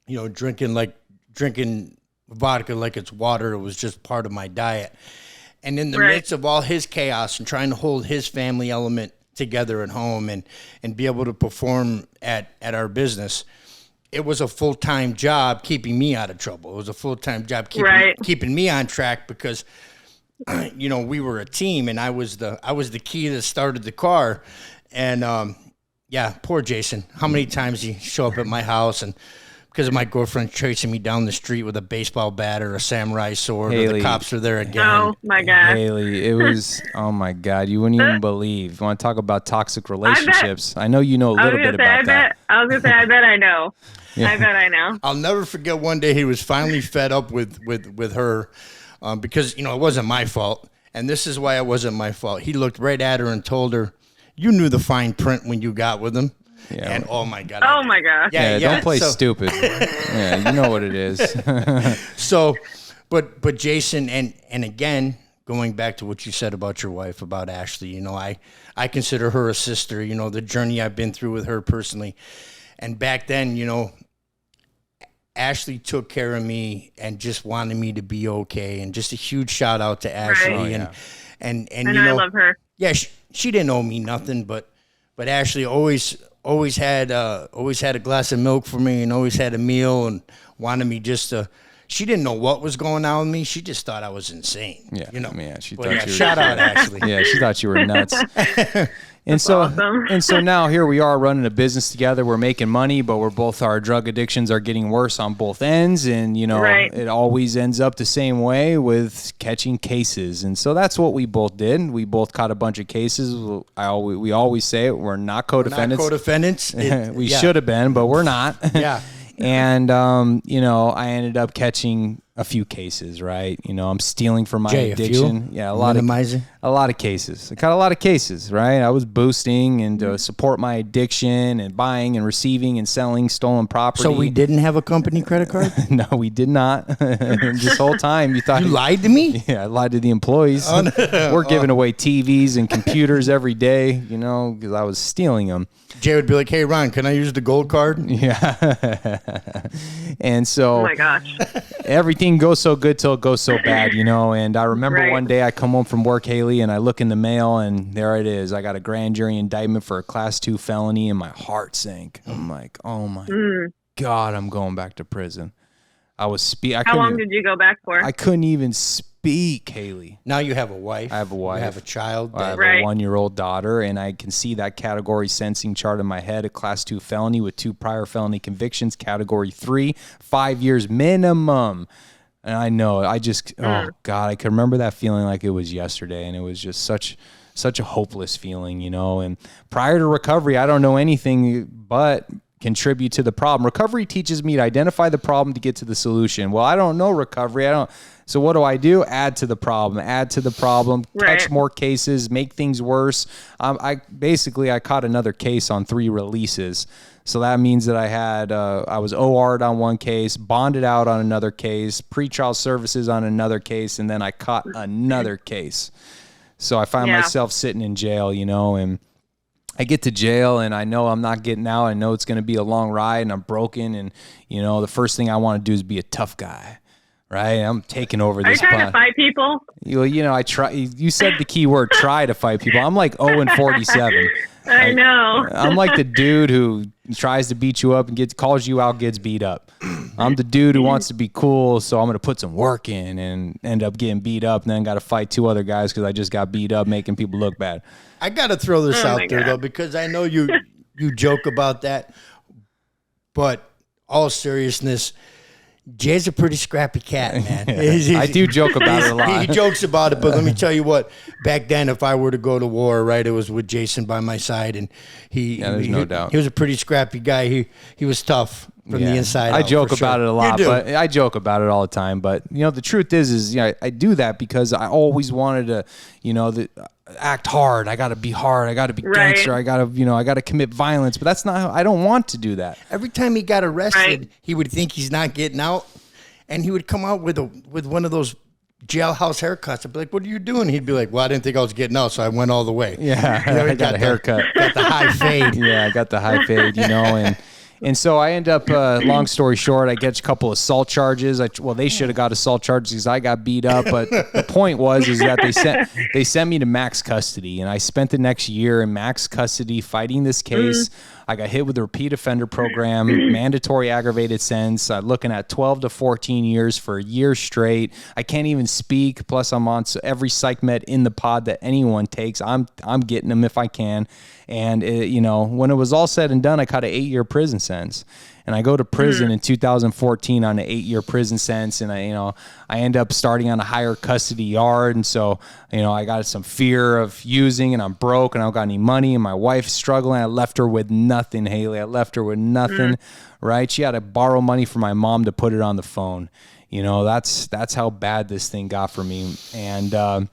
drinking vodka like it's water. It was just part of my diet. And in the midst of all his chaos and trying to hold his family element together at home and be able to perform at our business, it was a full-time job keeping me out of trouble. It was a full-time job keeping me on track because we were a team, and I was the key that started the car. And poor Jason. How many times he show up at my house and because of my girlfriend chasing me down the street with a baseball bat or a samurai sword, Hailey, or the cops are there again. Oh my God. Hailey, it was, oh my God, you wouldn't even believe. You want to talk about toxic relationships? I know you know a little bit about that. I was going to say, I bet I know. Yeah. I bet I know. I'll never forget one day he was finally fed up with her because, it wasn't my fault. And this is why it wasn't my fault. He looked right at her and told her, you knew the fine print when you got with him. Yeah. And oh my God. Oh my God. Yeah, don't play stupid. Yeah, you know what it is. So, but Jason, and again, going back to what you said about your wife, about Ashley, I consider her a sister, the journey I've been through with her personally. And back then, Ashley took care of me and just wanted me to be okay. And just a huge shout out to Ashley. Right. And I love her. Yeah, she didn't owe me nothing, but Ashley always had a glass of milk for me and always had a meal and wanted me just to. She didn't know what was going on with me. She just thought I was insane. Yeah, she thought you were. Shout out, Ashley. Yeah, she thought you were nuts. That's awesome. And so now here we are running a business together. We're making money, but our drug addictions are getting worse on both ends. And, it always ends up the same way with catching cases. And so that's what we both did. We both caught a bunch of cases. We always say it. We're not co-defendants. We're not co-defendants. We should have been, but we're not. Yeah. And, I ended up catching a few cases, right? I'm stealing from my addiction. Yeah, a lot of cases. I caught a lot of cases, right? I was boosting and to support my addiction and buying and receiving and selling stolen property. So we didn't have a company credit card? No, we did not. This whole time you thought you lied to me? Yeah, I lied to the employees. Oh, no. We're giving away TVs and computers every day, because I was stealing them. Jay would be like, hey, Ron, can I use the gold card? Yeah. And so, oh my gosh, everything goes so good till it goes so bad, and I remember one day I come home from work, Hailey, and I look in the mail and there it is. I got a grand jury indictment for a class 2 felony and my heart sank. I'm like, oh my God, I'm going back to prison. How long did you go back for? I couldn't even speak, Hailey. Now you have a wife. I have a wife. You have a child. I have a 1-year-old daughter, and I can see that category sensing chart in my head, a class 2 felony with 2 prior felony convictions, category 3, 5 years minimum. And I know, oh God, I can remember that feeling like it was yesterday, and it was just such a hopeless feeling, And prior to recovery, I don't know anything but contribute to the problem. Recovery teaches me to identify the problem to get to the solution. Well, I don't know recovery. So what do? Add to the problem, catch more cases, make things worse. I caught another case on 3 releases. So that means that I was OR'd on one case, bonded out on another case, pretrial services on another case, and then I caught another case. So I find myself sitting in jail, and I get to jail and I know I'm not getting out. I know it's going to be a long ride and I'm broken. And, the first thing I want to do is be a tough guy, right? I'm taking over this. Are you trying to fight people? I try. You said the key word, try to fight people. I'm like 0-47. I know. I'm like the dude who tries to beat you up and calls you out, gets beat up. I'm the dude who wants to be cool, so I'm going to put some work in and end up getting beat up and then got to fight 2 other guys because I just got beat up, making people look bad. I got to throw this out there, though, because I know you joke about that, but all seriousness, Jay's a pretty scrappy cat, man. I do joke about it a lot. He jokes about it, but let me tell you what, back then, if I were to go to war, right, it was with Jason by my side, and there's no doubt. He was a pretty scrappy guy. He was tough from the inside out. I joke about it a lot, but I joke about it all the time. But, the truth is I do that because I always wanted to, act hard. I got to be hard. I got to be gangster. I got to commit violence. But that's not how, I don't want to do that. Every time he got arrested, he would think he's not getting out, and he would come out with one of those jailhouse haircuts. I'd be like, "What are you doing?" He'd be like, "Well, I didn't think I was getting out, so I went all the way." Yeah, I got a haircut. Got the high fade. Yeah, I got the high fade. And so I end up, long story short, I get a couple assault charges. They should have got assault charges because I got beat up. But the point is that they sent me to max custody, and I spent the next year in max custody fighting this case. I got hit with the repeat offender program, mandatory aggravated sentence, looking at 12 to 14 years for a year straight. I can't even speak. Plus, I'm on every psych med in the pod that anyone takes. I'm getting them if I can. And when it was all said and done, I caught an 8-year prison sentence. And I go to prison in 2014 on an 8-year prison sentence, and I end up starting on a higher custody yard, and so I got some fear of using, and I'm broke, and I don't got any money, and my wife's struggling. I left her with nothing, Hailey. I left her with nothing, right? She had to borrow money from my mom to put it on the phone. That's how bad this thing got for me, and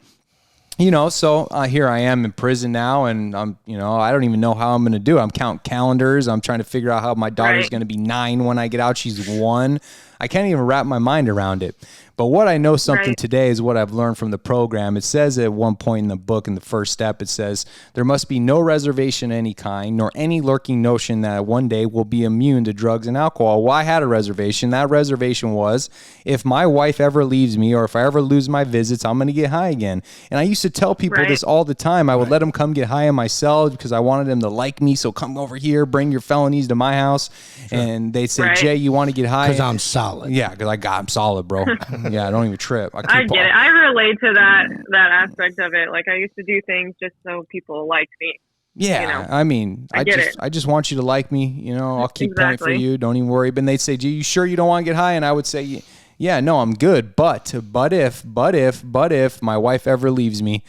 so here I am in prison now, and I'm, I don't even know how I'm going to do it. I'm counting calendars. I'm trying to figure out how my daughter's going to be 9 when I get out. She's 1. I can't even wrap my mind around it. But what I know today is what I've learned from the program. It says at one point in the book, in the first step, it says, there must be no reservation of any kind, nor any lurking notion that one day we'll be immune to drugs and alcohol. Well, I had a reservation. That reservation was, if my wife ever leaves me or if I ever lose my visits, I'm going to get high again. And I used to tell people this all the time. I would let them come get high in my cell because I wanted them to like me. So come over here, bring your felonies to my house. Sure. And they'd say, Jay, you want to get high? Because I'm solid. Yeah, because I'm solid, bro. Yeah, I don't even trip. I get it. I relate to that aspect of it. Like, I used to do things just so people liked me. Yeah, I mean, I just want you to like me. I'll keep point for you. Don't even worry. But they'd say, "Gee, you sure you don't want to get high?" And I would say, "Yeah, no, I'm good. But if my wife ever leaves me."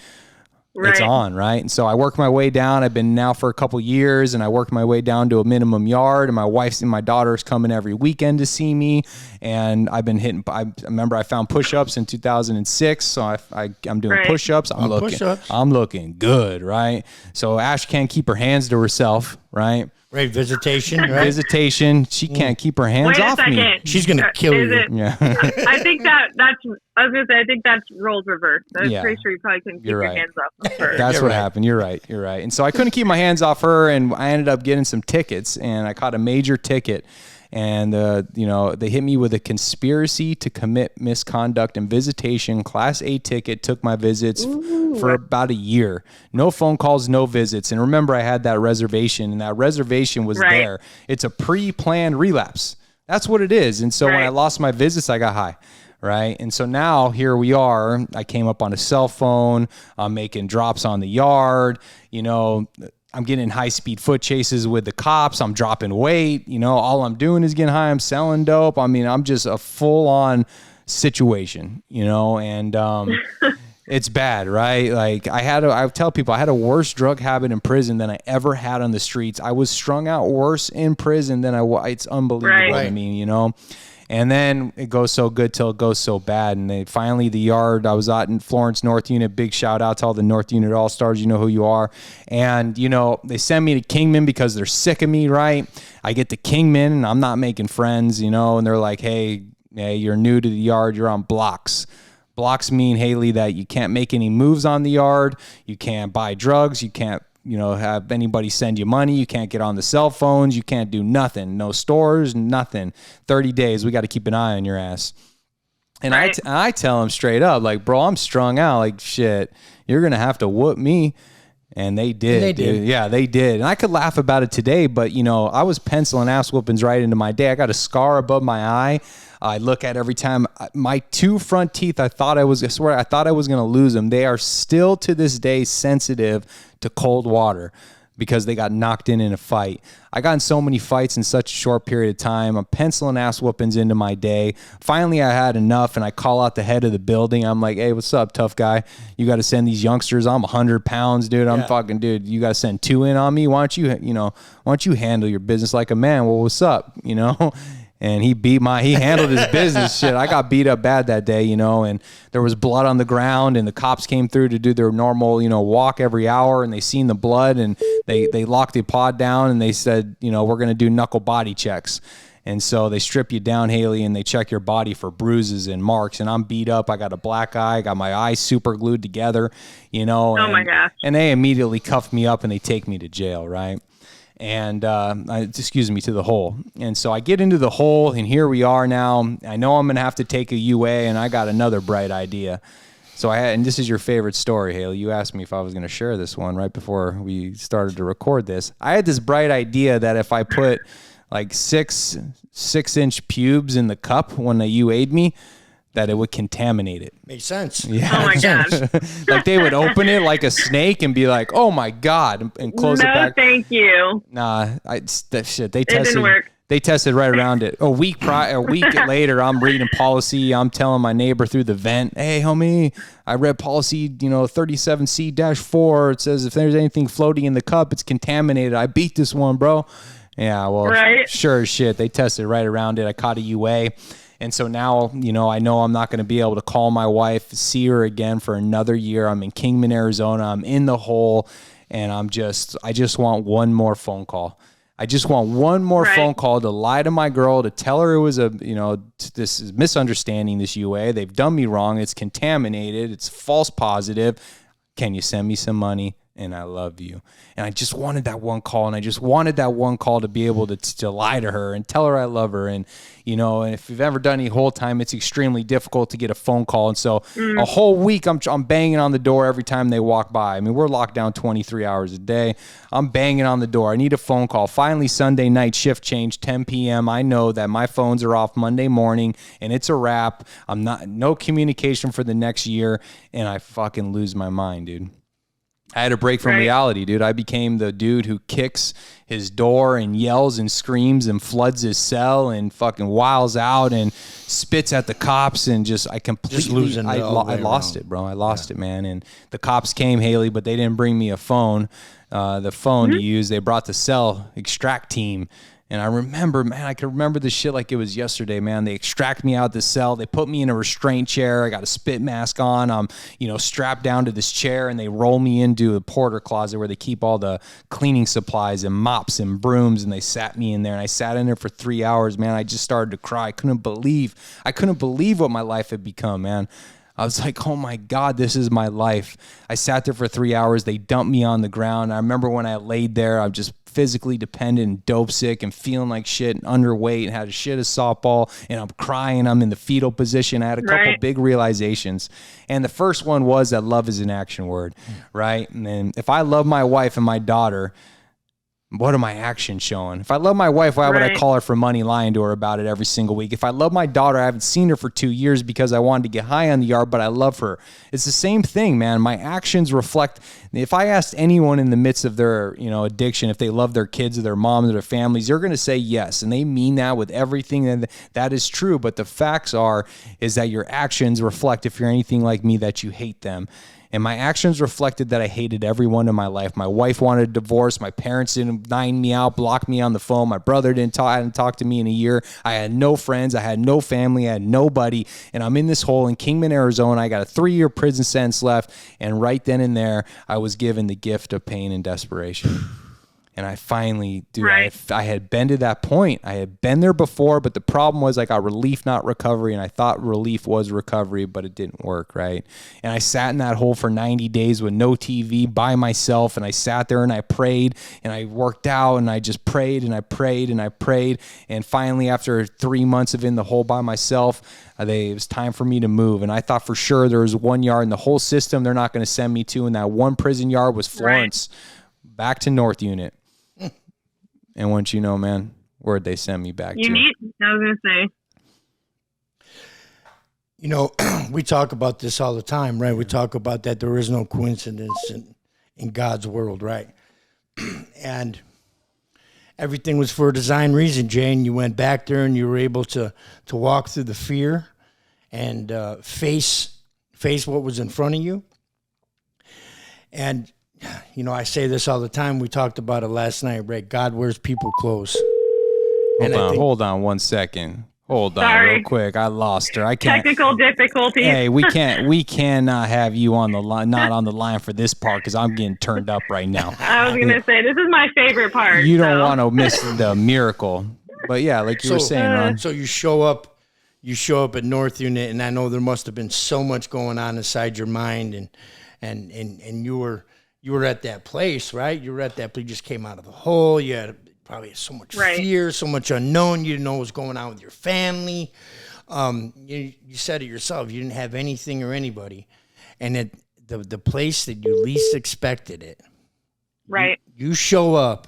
It's on, right? And so I work my way down. I've been now for a couple years, and I work my way down to a minimum yard. And my wife's and my daughter's coming every weekend to see me. And I've been hitting. I remember I found push-ups in 2006, so I'm doing push-ups. I'm looking good, right? So Ash can't keep her hands to herself, right? Right, visitation. Right? Visitation. She can't keep her hands off me. She's gonna kill you. Yeah. I think that's. I was gonna say. I think that's roles reversed. I was pretty sure you probably couldn't keep your hands off her. That's what happened. You're right. And so I couldn't keep my hands off her, and I ended up getting some tickets, and I caught a major ticket. And, they hit me with a conspiracy to commit misconduct and visitation. Class A ticket, took my visits for about a year. No phone calls, no visits. And remember, I had that reservation, and that reservation was there. It's a pre-planned relapse. That's what it is. And so when I lost my visits, I got high. Right. And so now here we are. I came up on a cell phone. I'm making drops on the yard. I'm getting high-speed foot chases with the cops. I'm dropping weight. All I'm doing is getting high. I'm selling dope. I mean, I'm just a full-on situation, and it's bad, right? Like I tell people I had a worse drug habit in prison than I ever had on the streets. I was strung out worse in prison than it's unbelievable to me, And then it goes so good till it goes so bad. And they finally, the yard, I was out in Florence North Unit, big shout out to all the North Unit All-Stars. You know who you are. And, you know, they send me to Kingman because they're sick of me, right? I get to Kingman and I'm not making friends, you know, and they're like, hey, you're new to the yard. You're on blocks. Blocks mean, Hailey, that you can't make any moves on the yard. You can't buy drugs. You can't, you know, have anybody send you money. You can't get on the cell phones. You can't do nothing. No stores, nothing. 30 days. We got to keep an eye on your ass. And right. I tell them straight up, like, bro, I'm strung out. Like, shit, you're going to have to whoop me. And they did. They did. Yeah, they did. And I could laugh about it today, but, you know, I was penciling ass whoopings right into my day. I got a scar above my eye. I look at every time. My 2 front teeth, I thought I was going to lose them. They are still to this day sensitive to cold water because they got knocked in a fight. I got in so many fights in such a short period of time. I'm penciling ass whoopings into my day. Finally, I had enough, and I call out the head of the building. I'm like, hey, what's up, tough guy? You got to send these youngsters. I'm 100 pounds, dude. I'm fucking, dude. You got to send 2 in on me. Why don't you handle your business like a man? Well, what's up, you know? And he handled his business shit. I got beat up bad that day, you know, and there was blood on the ground, and the cops came through to do their normal, you know, walk every hour, and they seen the blood, and they locked the pod down, and they said, you know, we're going to do knuckle body checks. And so they strip you down, Hailey, and they check your body for bruises and marks. And I'm beat up. I got a black eye. I got my eyes super glued together, you know. Oh, my gosh. And they immediately cuff me up, and they take me to jail, right? And to the hole. And so I get into the hole, and here we are now. I know I'm going to have to take a UA, and I got another bright idea. So and this is your favorite story, Hailey. You asked me if I was going to share this one right before we started to record this. I had this bright idea that if I put like 6-inch pubes in the cup when they UA'd me, that it would contaminate it. Makes sense. Yeah. Oh my gosh. Like they would open it like a snake and be like, "Oh my god," and close it back. No, thank you. Nah, that shit. They it tested. Didn't work. They tested right around it. A week later, I'm reading policy. I'm telling my neighbor through the vent, "Hey, homie, I read policy, 37C-4. It says if there's anything floating in the cup, it's contaminated. I beat this one, bro." Yeah, well, right? Sure as shit. They tested right around it. I caught a UA. And so now, I know I'm not going to be able to call my wife, see her again for another year. I'm in Kingman, Arizona. I'm in the hole, and I just want one more phone call. I just want one more phone call to lie to my girl, to tell her it was this is misunderstanding, this UA. They've done me wrong. It's contaminated. It's false positive. Can you send me some money? And I love you. And I just wanted that one call, and I just wanted that one call to be able to lie to her and tell her I love her. And, and if you've ever done any whole time, it's extremely difficult to get a phone call. And so a whole week I'm banging on the door every time they walk by. I mean, we're locked down 23 hours a day. I'm banging on the door. I need a phone call. Finally, Sunday night shift change, 10 p.m. I know that my phones are off Monday morning, and it's a wrap. No communication for the next year, and I fucking lose my mind, dude. I had a break from reality, dude. I became the dude who kicks his door and yells and screams and floods his cell and fucking wiles out and spits at the cops and I lost it, bro. I lost it, man. And the cops came, Hailey, but they didn't bring me a phone. The phone to use, they brought the cell extract team. And I remember, man, I can remember this shit like it was yesterday, man. They extract me out the cell. They put me in a restraint chair. I got a spit mask on. I'm, strapped down to this chair, and they roll me into a porter closet where they keep all the cleaning supplies and mops and brooms, and they sat me in there. And I sat in there for 3 hours, man. I just started to cry. I couldn't believe what my life had become, man. I was like, oh my God, this is my life. I sat there for 3 hours. They dumped me on the ground. I remember when I laid there, I'm just physically dependent and dope sick and feeling like shit and underweight and had a shit of softball, and I'm crying. I'm in the fetal position. I had a couple big realizations. And the first one was that love is an action word, right? And then if I love my wife and my daughter, what are my actions showing? If I love my wife, why would I call her for money, lying to her about it every single week? If I love my daughter, I haven't seen her for 2 years because I wanted to get high on the yard, but I love her. It's the same thing, man. My actions reflect. If I asked anyone in the midst of their, addiction, if they love their kids or their moms or their families, they're going to say yes. And they mean that with everything, and that is true. But the facts is that your actions reflect, if you're anything like me, that you hate them. And my actions reflected that I hated everyone in my life. My wife wanted a divorce. My parents didn't nine me out, blocked me on the phone. My brother hadn't talked to me in a year. I had no friends. I had no family. I had nobody. And I'm in this hole in Kingman, Arizona. I got a 3-year prison sentence left. And right then and there, I was given the gift of pain and desperation. And I finally, dude, I had been to that point. I had been there before, but the problem was I got relief, not recovery. And I thought relief was recovery, but it didn't work, right? And I sat in that hole for 90 days with no TV by myself. And I sat there and I prayed and I worked out and I just prayed and I prayed and I prayed. And finally, after 3 months of in the hole by myself, it was time for me to move. And I thought for sure there was one yard in the whole system they're not going to send me to. And that one prison yard was Florence, back to North Unit. And once you know, man, where'd they send me back to? I was going to say. You know, we talk about this all the time, right? We talk about that there is no coincidence in God's world, right? And everything was for a design reason, Jane. You went back there and you were able to walk through the fear and face what was in front of you. And you know, I say this all the time. We talked about it last night, right? God wears people clothes. Hold on 1 second. Hold on real quick. I lost her. I can't. Technical difficulties. Hey, we cannot have you on the line, not on the line for this part because I'm getting turned up right now. I was going to say, this is my favorite part. You don't want to miss the miracle. But yeah, like you were saying, Ron. So you show up at North Unit, and I know there must have been so much going on inside your mind, and you were at that place, right? You were at that place. You just came out of the hole. You had probably so much fear, so much unknown. You didn't know what was going on with your family. You said it yourself. You didn't have anything or anybody. And at the place that you least expected it. Right. You show up,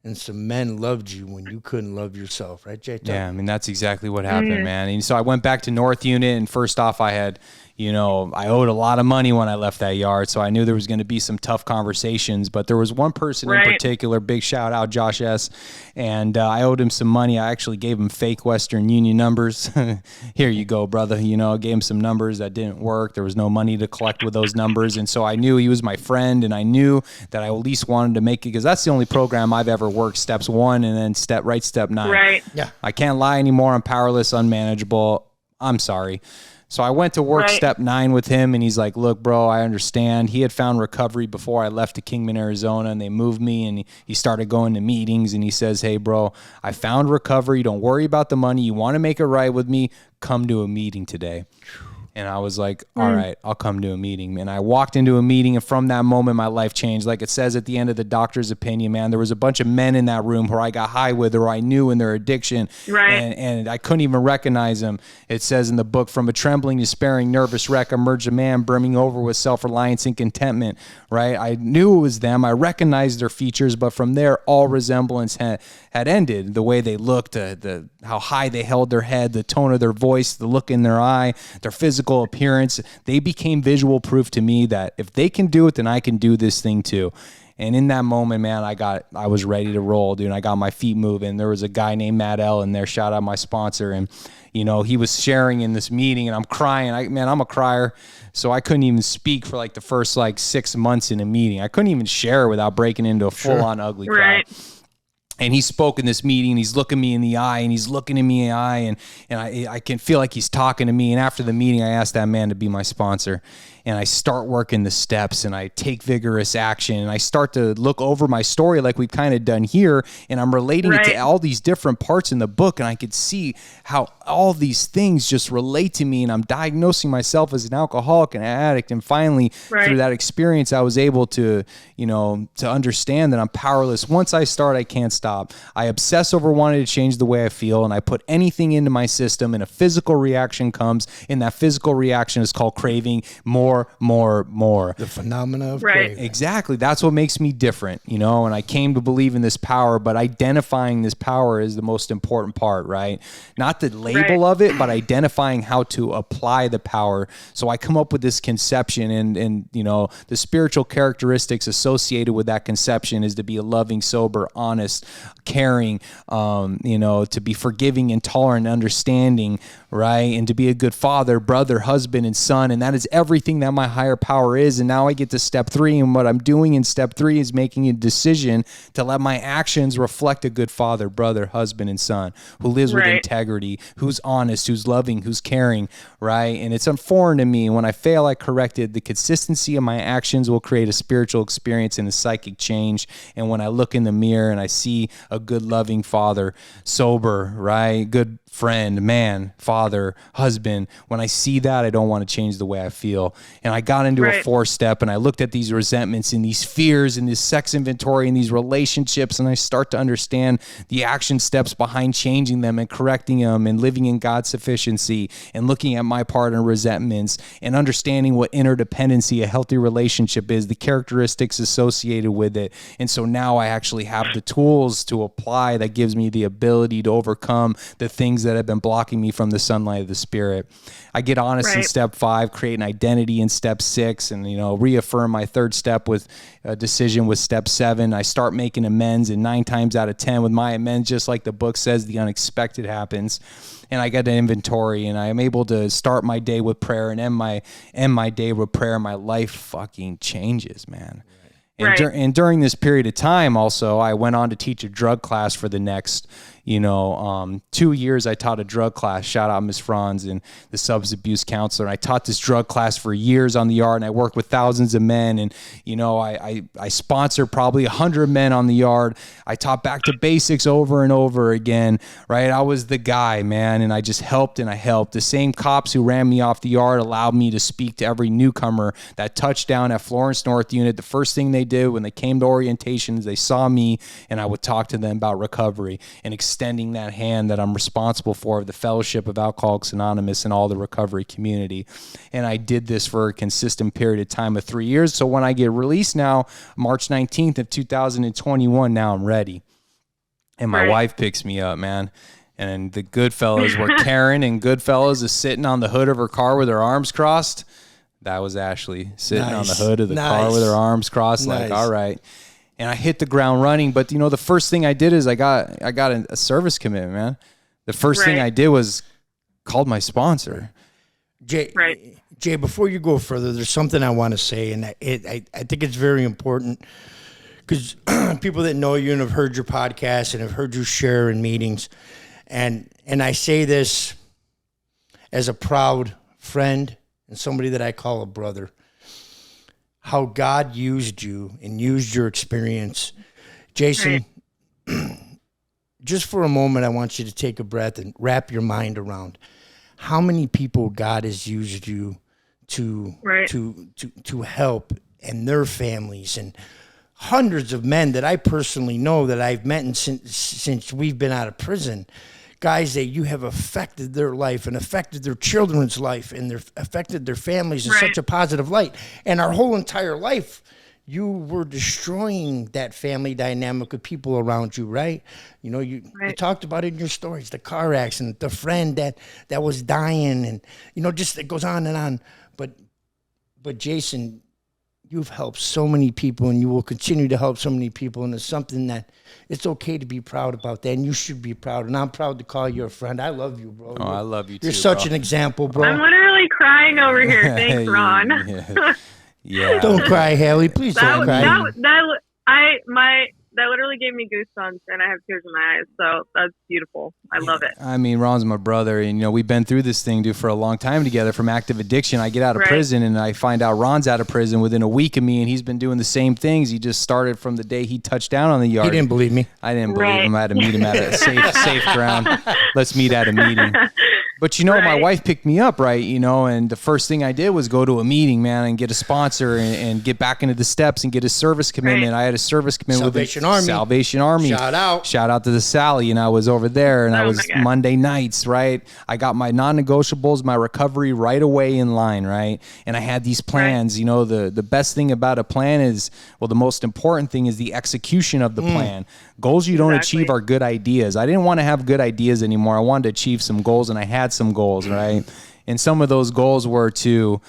and some men loved you when you couldn't love yourself. Right, Jay? Yeah, I mean, that's exactly what happened, man. And so I went back to North Unit, and first off, I had... You know, I owed a lot of money when I left that yard, so I knew there was going to be some tough conversations. But there was one person in particular, big shout out, Josh S., and I owed him some money. I actually gave him fake Western Union numbers. Here you go, brother. You know, I gave him some numbers that didn't work. There was no money to collect with those numbers, and so I knew he was my friend, and I knew that I at least wanted to make it because that's the only program I've ever worked, steps 1 and then step 9. Right. Yeah. I can't lie anymore. I'm powerless, unmanageable. I'm sorry. So I went to work step 9 with him, and he's like, look, bro, I understand. He had found recovery before I left to Kingman, Arizona, and they moved me, and he started going to meetings, and he says, hey, bro, I found recovery. Don't worry about the money. You want to make it right with me? Come to a meeting today. And I was like, all right, I'll come to a meeting. And I walked into a meeting, and from that moment, my life changed. Like it says at the end of the doctor's opinion, man, there was a bunch of men in that room who I got high with or I knew in their addiction. Right. And I couldn't even recognize them. It says in the book, from a trembling, despairing, nervous wreck emerged a man brimming over with self-reliance and contentment, right? I knew it was them. I recognized their features, but from there, all resemblance had ended. The way they looked, how high they held their head, the tone of their voice, the look in their eye, their physical appearance, they became visual proof to me that if they can do it, then I can do this thing too. And in that moment, man, I was ready to roll, dude. I got my feet moving. There was a guy named Matt L. in there, shout out my sponsor. And, you know, he was sharing in this meeting and I'm crying. I'm a crier. So I couldn't even speak for like the first 6 months in a meeting. I couldn't even share without breaking into a full on ugly cry. And he spoke in this meeting, he's looking me in the eye, and he's looking at me in the eye, and I can feel like he's talking to me. And after the meeting, I asked that man to be my sponsor. And I start working the steps, and I take vigorous action, and I start to look over my story like we've kind of done here, and I'm relating it to all these different parts in the book, and I could see how all these things just relate to me, and I'm diagnosing myself as an alcoholic and an addict, and finally, through that experience, I was able to, to understand that I'm powerless. Once I start, I can't stop. I obsess over wanting to change the way I feel, and I put anything into my system, and a physical reaction comes, and that physical reaction is called craving more. The phenomena of craving. Exactly. That's what makes me different, and I came to believe in this power, but identifying this power is the most important part, right? Not the label of it, but identifying how to apply the power. So I come up with this conception and the spiritual characteristics associated with that conception is to be a loving, sober, honest, caring, to be forgiving and tolerant, understanding, right? And to be a good father, brother, husband, and son. And that is everything that my higher power is. And now I get to step 3. And what I'm doing in step 3 is making a decision to let my actions reflect a good father, brother, husband, and son who lives with integrity, who's honest, who's loving, who's caring, right? And it's foreign to me. When I fail, I correct it. The consistency of my actions will create a spiritual experience and a psychic change. And when I look in the mirror and I see a good, loving father, sober, right? Good friend, man, father, husband. When I see that, I don't want to change the way I feel. And I got into a 4-step and I looked at these resentments and these fears and this sex inventory and these relationships. And I start to understand the action steps behind changing them and correcting them and living in God's sufficiency and looking at my part in resentments and understanding what interdependency, a healthy relationship is, the characteristics associated with it. And so now I actually have the tools to apply that gives me the ability to overcome the things that have been blocking me from the sunlight of the Spirit. I get honest in step 5, create an identity in step 6, and reaffirm my 3rd step with a decision with step 7. I start making amends, and 9 times out of 10 with my amends, just like the book says, the unexpected happens. And I get an inventory, and I am able to start my day with prayer and end my day with prayer. My life fucking changes, man. And during this period of time, also, I went on to teach a drug class for the next 2 years. I taught a drug class. Shout out Ms. Franz and the substance abuse counselor. And I taught this drug class for years on the yard, and I worked with thousands of men. And I sponsored probably 100 men on the yard. I taught back to basics over and over again. Right, I was the guy, man, and I just helped and I helped. The same cops who ran me off the yard allowed me to speak to every newcomer that touched down at Florence North Unit. The first thing they did when they came to orientation is they saw me, and I would talk to them about recovery and extending that hand that I'm responsible for of the Fellowship of Alcoholics Anonymous and all the recovery community. And I did this for a consistent period of time of 3 years. So when I get released now, March 19th of 2021, now I'm ready. And my wife picks me up, man. And the Goodfellas were Karen, and Goodfellas is sitting on the hood of her car with her arms crossed. That was Ashley sitting on the hood of the car with her arms crossed, like, all right. And I hit the ground running. But, the first thing I did is I got a service commitment, man. The first thing I did was called my sponsor. Jay, before you go further, there's something I want to say, and I think it's very important because people that know you and have heard your podcast and have heard you share in meetings, and I say this as a proud friend and somebody that I call a brother, how God used you and used your experience. Jason, just for a moment, I want you to take a breath and wrap your mind around how many people God has used you to help and their families, and hundreds of men that I personally know that I've met since we've been out of prison. Guys that you have affected their life and affected their children's life and affected their families in such a positive light. And our whole entire life, you were destroying that family dynamic with people around you, right? You talked about it in your stories, the car accident, the friend that was dying, and, just it goes on and on. But Jason, you've helped so many people, and you will continue to help so many people, and it's something that it's okay to be proud about that, and you should be proud. And I'm proud to call you a friend. I love you, bro. Oh, I love you too. You're such an example, bro. I'm literally crying over here. Thanks, Ron. Yeah. Don't cry, Hailey. Please don't cry. That literally gave me goosebumps, and I have tears in my eyes. So that's beautiful. I love it. I mean, Ron's my brother, and we've been through this thing, dude, for a long time together. From active addiction, I get out of prison, and I find out Ron's out of prison within a week of me, and he's been doing the same things. He just started from the day he touched down on the yard. He didn't believe me. I didn't believe him. I had to meet him at a safe ground. Let's meet at a meeting. But my wife picked me up, right? And the first thing I did was go to a meeting, man, and get a sponsor and get back into the steps and get a service commitment. I had a service commitment with Salvation Army. Shout out to the Sally, and I was over there, and I was Monday nights, right? I got my non-negotiables, my recovery right away in line, right? And I had these plans. The best thing about a plan is, the most important thing is the execution of the plan. Goals you don't achieve are good ideas. I didn't want to have good ideas anymore. I wanted to achieve some goals, and I had some goals, right? And some of those goals were to,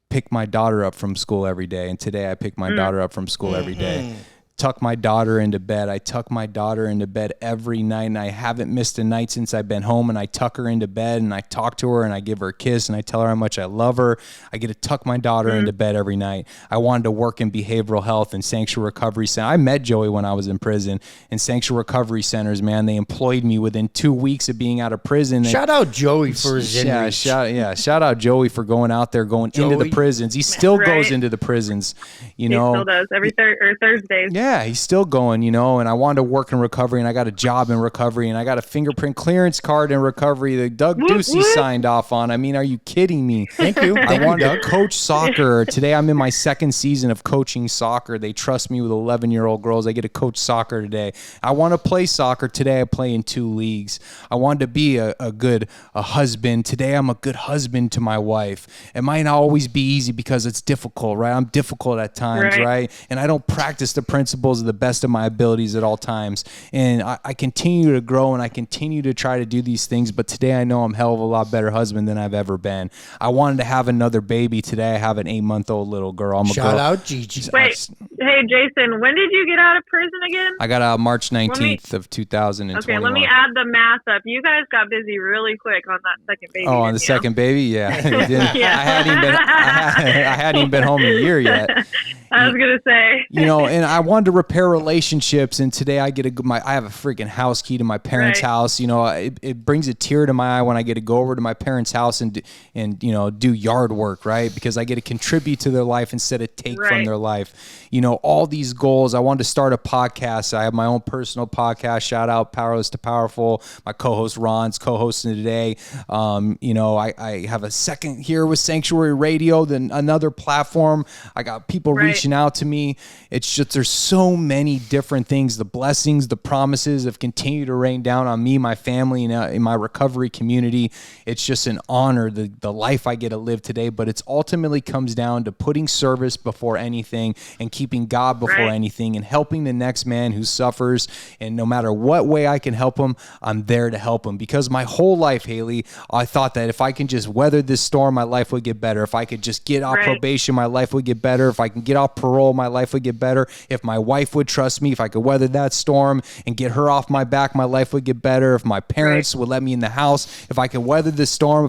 pick my daughter up from school every day. And today I pick my daughter up from school every day. tuck my daughter into bed. I tuck my daughter into bed every night, and I haven't missed a night since I've been home. And I tuck her into bed, and I talk to her, and I give her a kiss, and I tell her how much I love her. I get to tuck my daughter into bed every night. I wanted to work in behavioral health and sanctuary recovery center. I met Joey when I was in prison, and sanctuary recovery centers, man, they employed me within 2 weeks of being out of prison. Shout out Joey for his inreach. Shout out Joey for going out there, going into the prisons. He still goes into the prisons, you know. He still does every Thursdays. Yeah, he's still going, you know, and I wanted to work in recovery, and I got a job in recovery, and I got a fingerprint clearance card in recovery that Doug Ducey signed off on. I mean, are you kidding me? Thank you. I wanted to coach soccer. Today I'm in my second season of coaching soccer. They trust me with 11-year-old girls. I get to coach soccer today. I want to play soccer. Today I play in 2 leagues. I wanted to be a good husband. Today I'm a good husband to my wife. It might not always be easy because it's difficult, right? I'm difficult at times, right? And I don't practice the principles of the best of my abilities at all times. And I continue to grow, and I continue to try to do these things. But today I know I'm a hell of a lot better husband than I've ever been. I wanted to have another baby. Today I have an 8-month-old little girl. Shout out Gigi. Wait, hey Jason, when did you get out of prison again? I got out March 19th of 2021. Okay, let me add the math up. You guys got busy really quick on that second baby. Oh, on the second baby? Yeah. Yeah. I hadn't even been home a year yet. I was gonna say, you know, and I wanted to repair relationships, and today I have a freaking house key to my parents' house. You know, it brings a tear to my eye when I get to go over to my parents' house and you know, do yard work, right? Because I get to contribute to their life instead of take from their life. You know, all these goals. I wanted to start a podcast. I have my own personal podcast. Shout out Powerless to Powerful. My co-host Ron's co-hosting today. You know, I have a second here with Sanctuary Radio, then another platform. I got people reaching out to me. It's just, there's so many different things. The blessings, the promises have continued to rain down on me, my family, and in my recovery community. It's just an honor, the life I get to live today. But it's ultimately comes down to putting service before anything and keeping God before anything and helping the next man who suffers. And no matter what way I can help him, I'm there to help him. Because my whole life, Hailey, I thought that if I can just weather this storm, my life would get better. If I could just get off probation, my life would get better. If I can get off parole, my life would get better. If my wife would trust me, if I could weather that storm and get her off my back, my life would get better. If my parents would let me in the house, if I could weather this storm,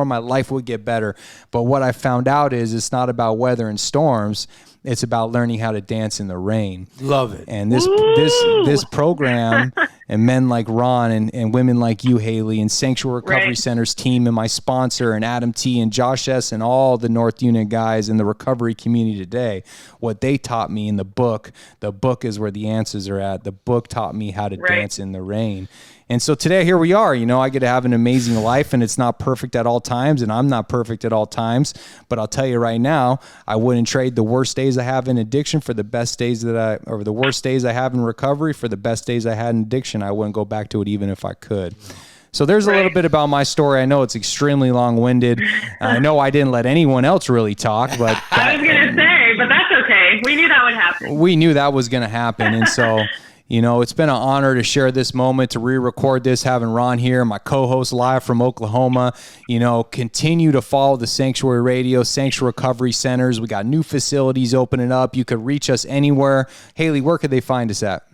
my life would get better. But what I found out is it's not about weather and storms. It's about learning how to dance in the rain. Love it. And this program and men like Ron and women like you, Hailey, and Sanctuary Recovery Center's team and my sponsor and Adam T and Josh S and all the North Unit guys in the recovery community today, what they taught me in the book is where the answers are at. The book taught me how to dance in the rain. And so today, here we are. You know, I get to have an amazing life, and it's not perfect at all times, and I'm not perfect at all times. But I'll tell you right now, I wouldn't trade the worst days I have in addiction for the best days or the worst days I have in recovery for the best days I had in addiction. I wouldn't go back to it even if I could. So there's a little bit about my story. I know it's extremely long-winded. I know I didn't let anyone else really talk, but I was going to say, but that's okay. We knew that would happen. We knew that was going to happen, and so. You know, it's been an honor to share this moment, to re-record this, having Ron here, my co-host live from Oklahoma. You know, continue to follow the Sanctuary Radio, Sanctuary Recovery Centers. We got new facilities opening up. You could reach us anywhere. Hailey, where could they find us at?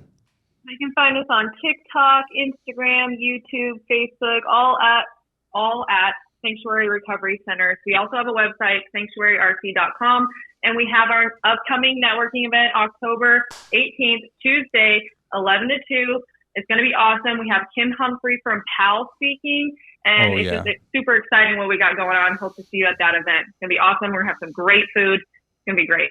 They can find us on TikTok, Instagram, YouTube, Facebook, all at Sanctuary Recovery Centers. We also have a website, sanctuaryrc.com, and we have our upcoming networking event October 18th, Tuesday, 11 to 2. It's going to be awesome. We have Kim Humphrey from PAL speaking, and it's super exciting what we got going on. Hope to see you at that event. It's going to be awesome. We're going to have some great food. It's going to be great.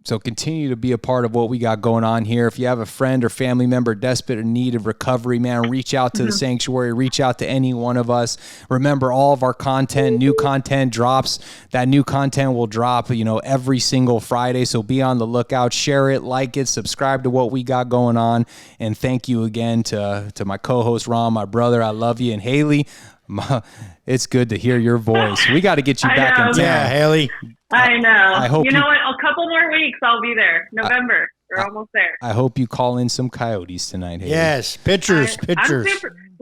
So continue to be a part of what we got going on here. If you have a friend or family member desperate in need of recovery, man, reach out to the Sanctuary, reach out to any one of us. Remember, all of our content, new content drops. That new content will drop, you know, every single Friday. So be on the lookout, share it, like it, subscribe to what we got going on. And thank you again to my co-host, Ron, my brother. I love you. And Hailey, it's good to hear your voice. We got to get you back in town. Yeah, Hailey. I know. I hope you know what? A couple more weeks, I'll be there. November. We're almost there. I hope you call in some coyotes tonight, Hailey. Yes, pictures.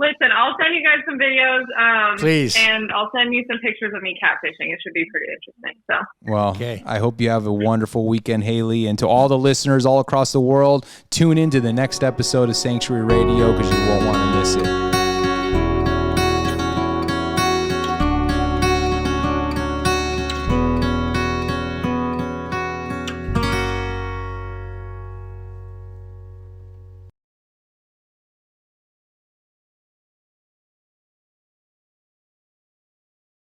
Listen, I'll send you guys some videos. Please. And I'll send you some pictures of me catfishing. It should be pretty interesting. So. Well, I hope you have a wonderful weekend, Hailey. And to all the listeners all across the world, tune into the next episode of Sanctuary Radio because you won't want to miss it.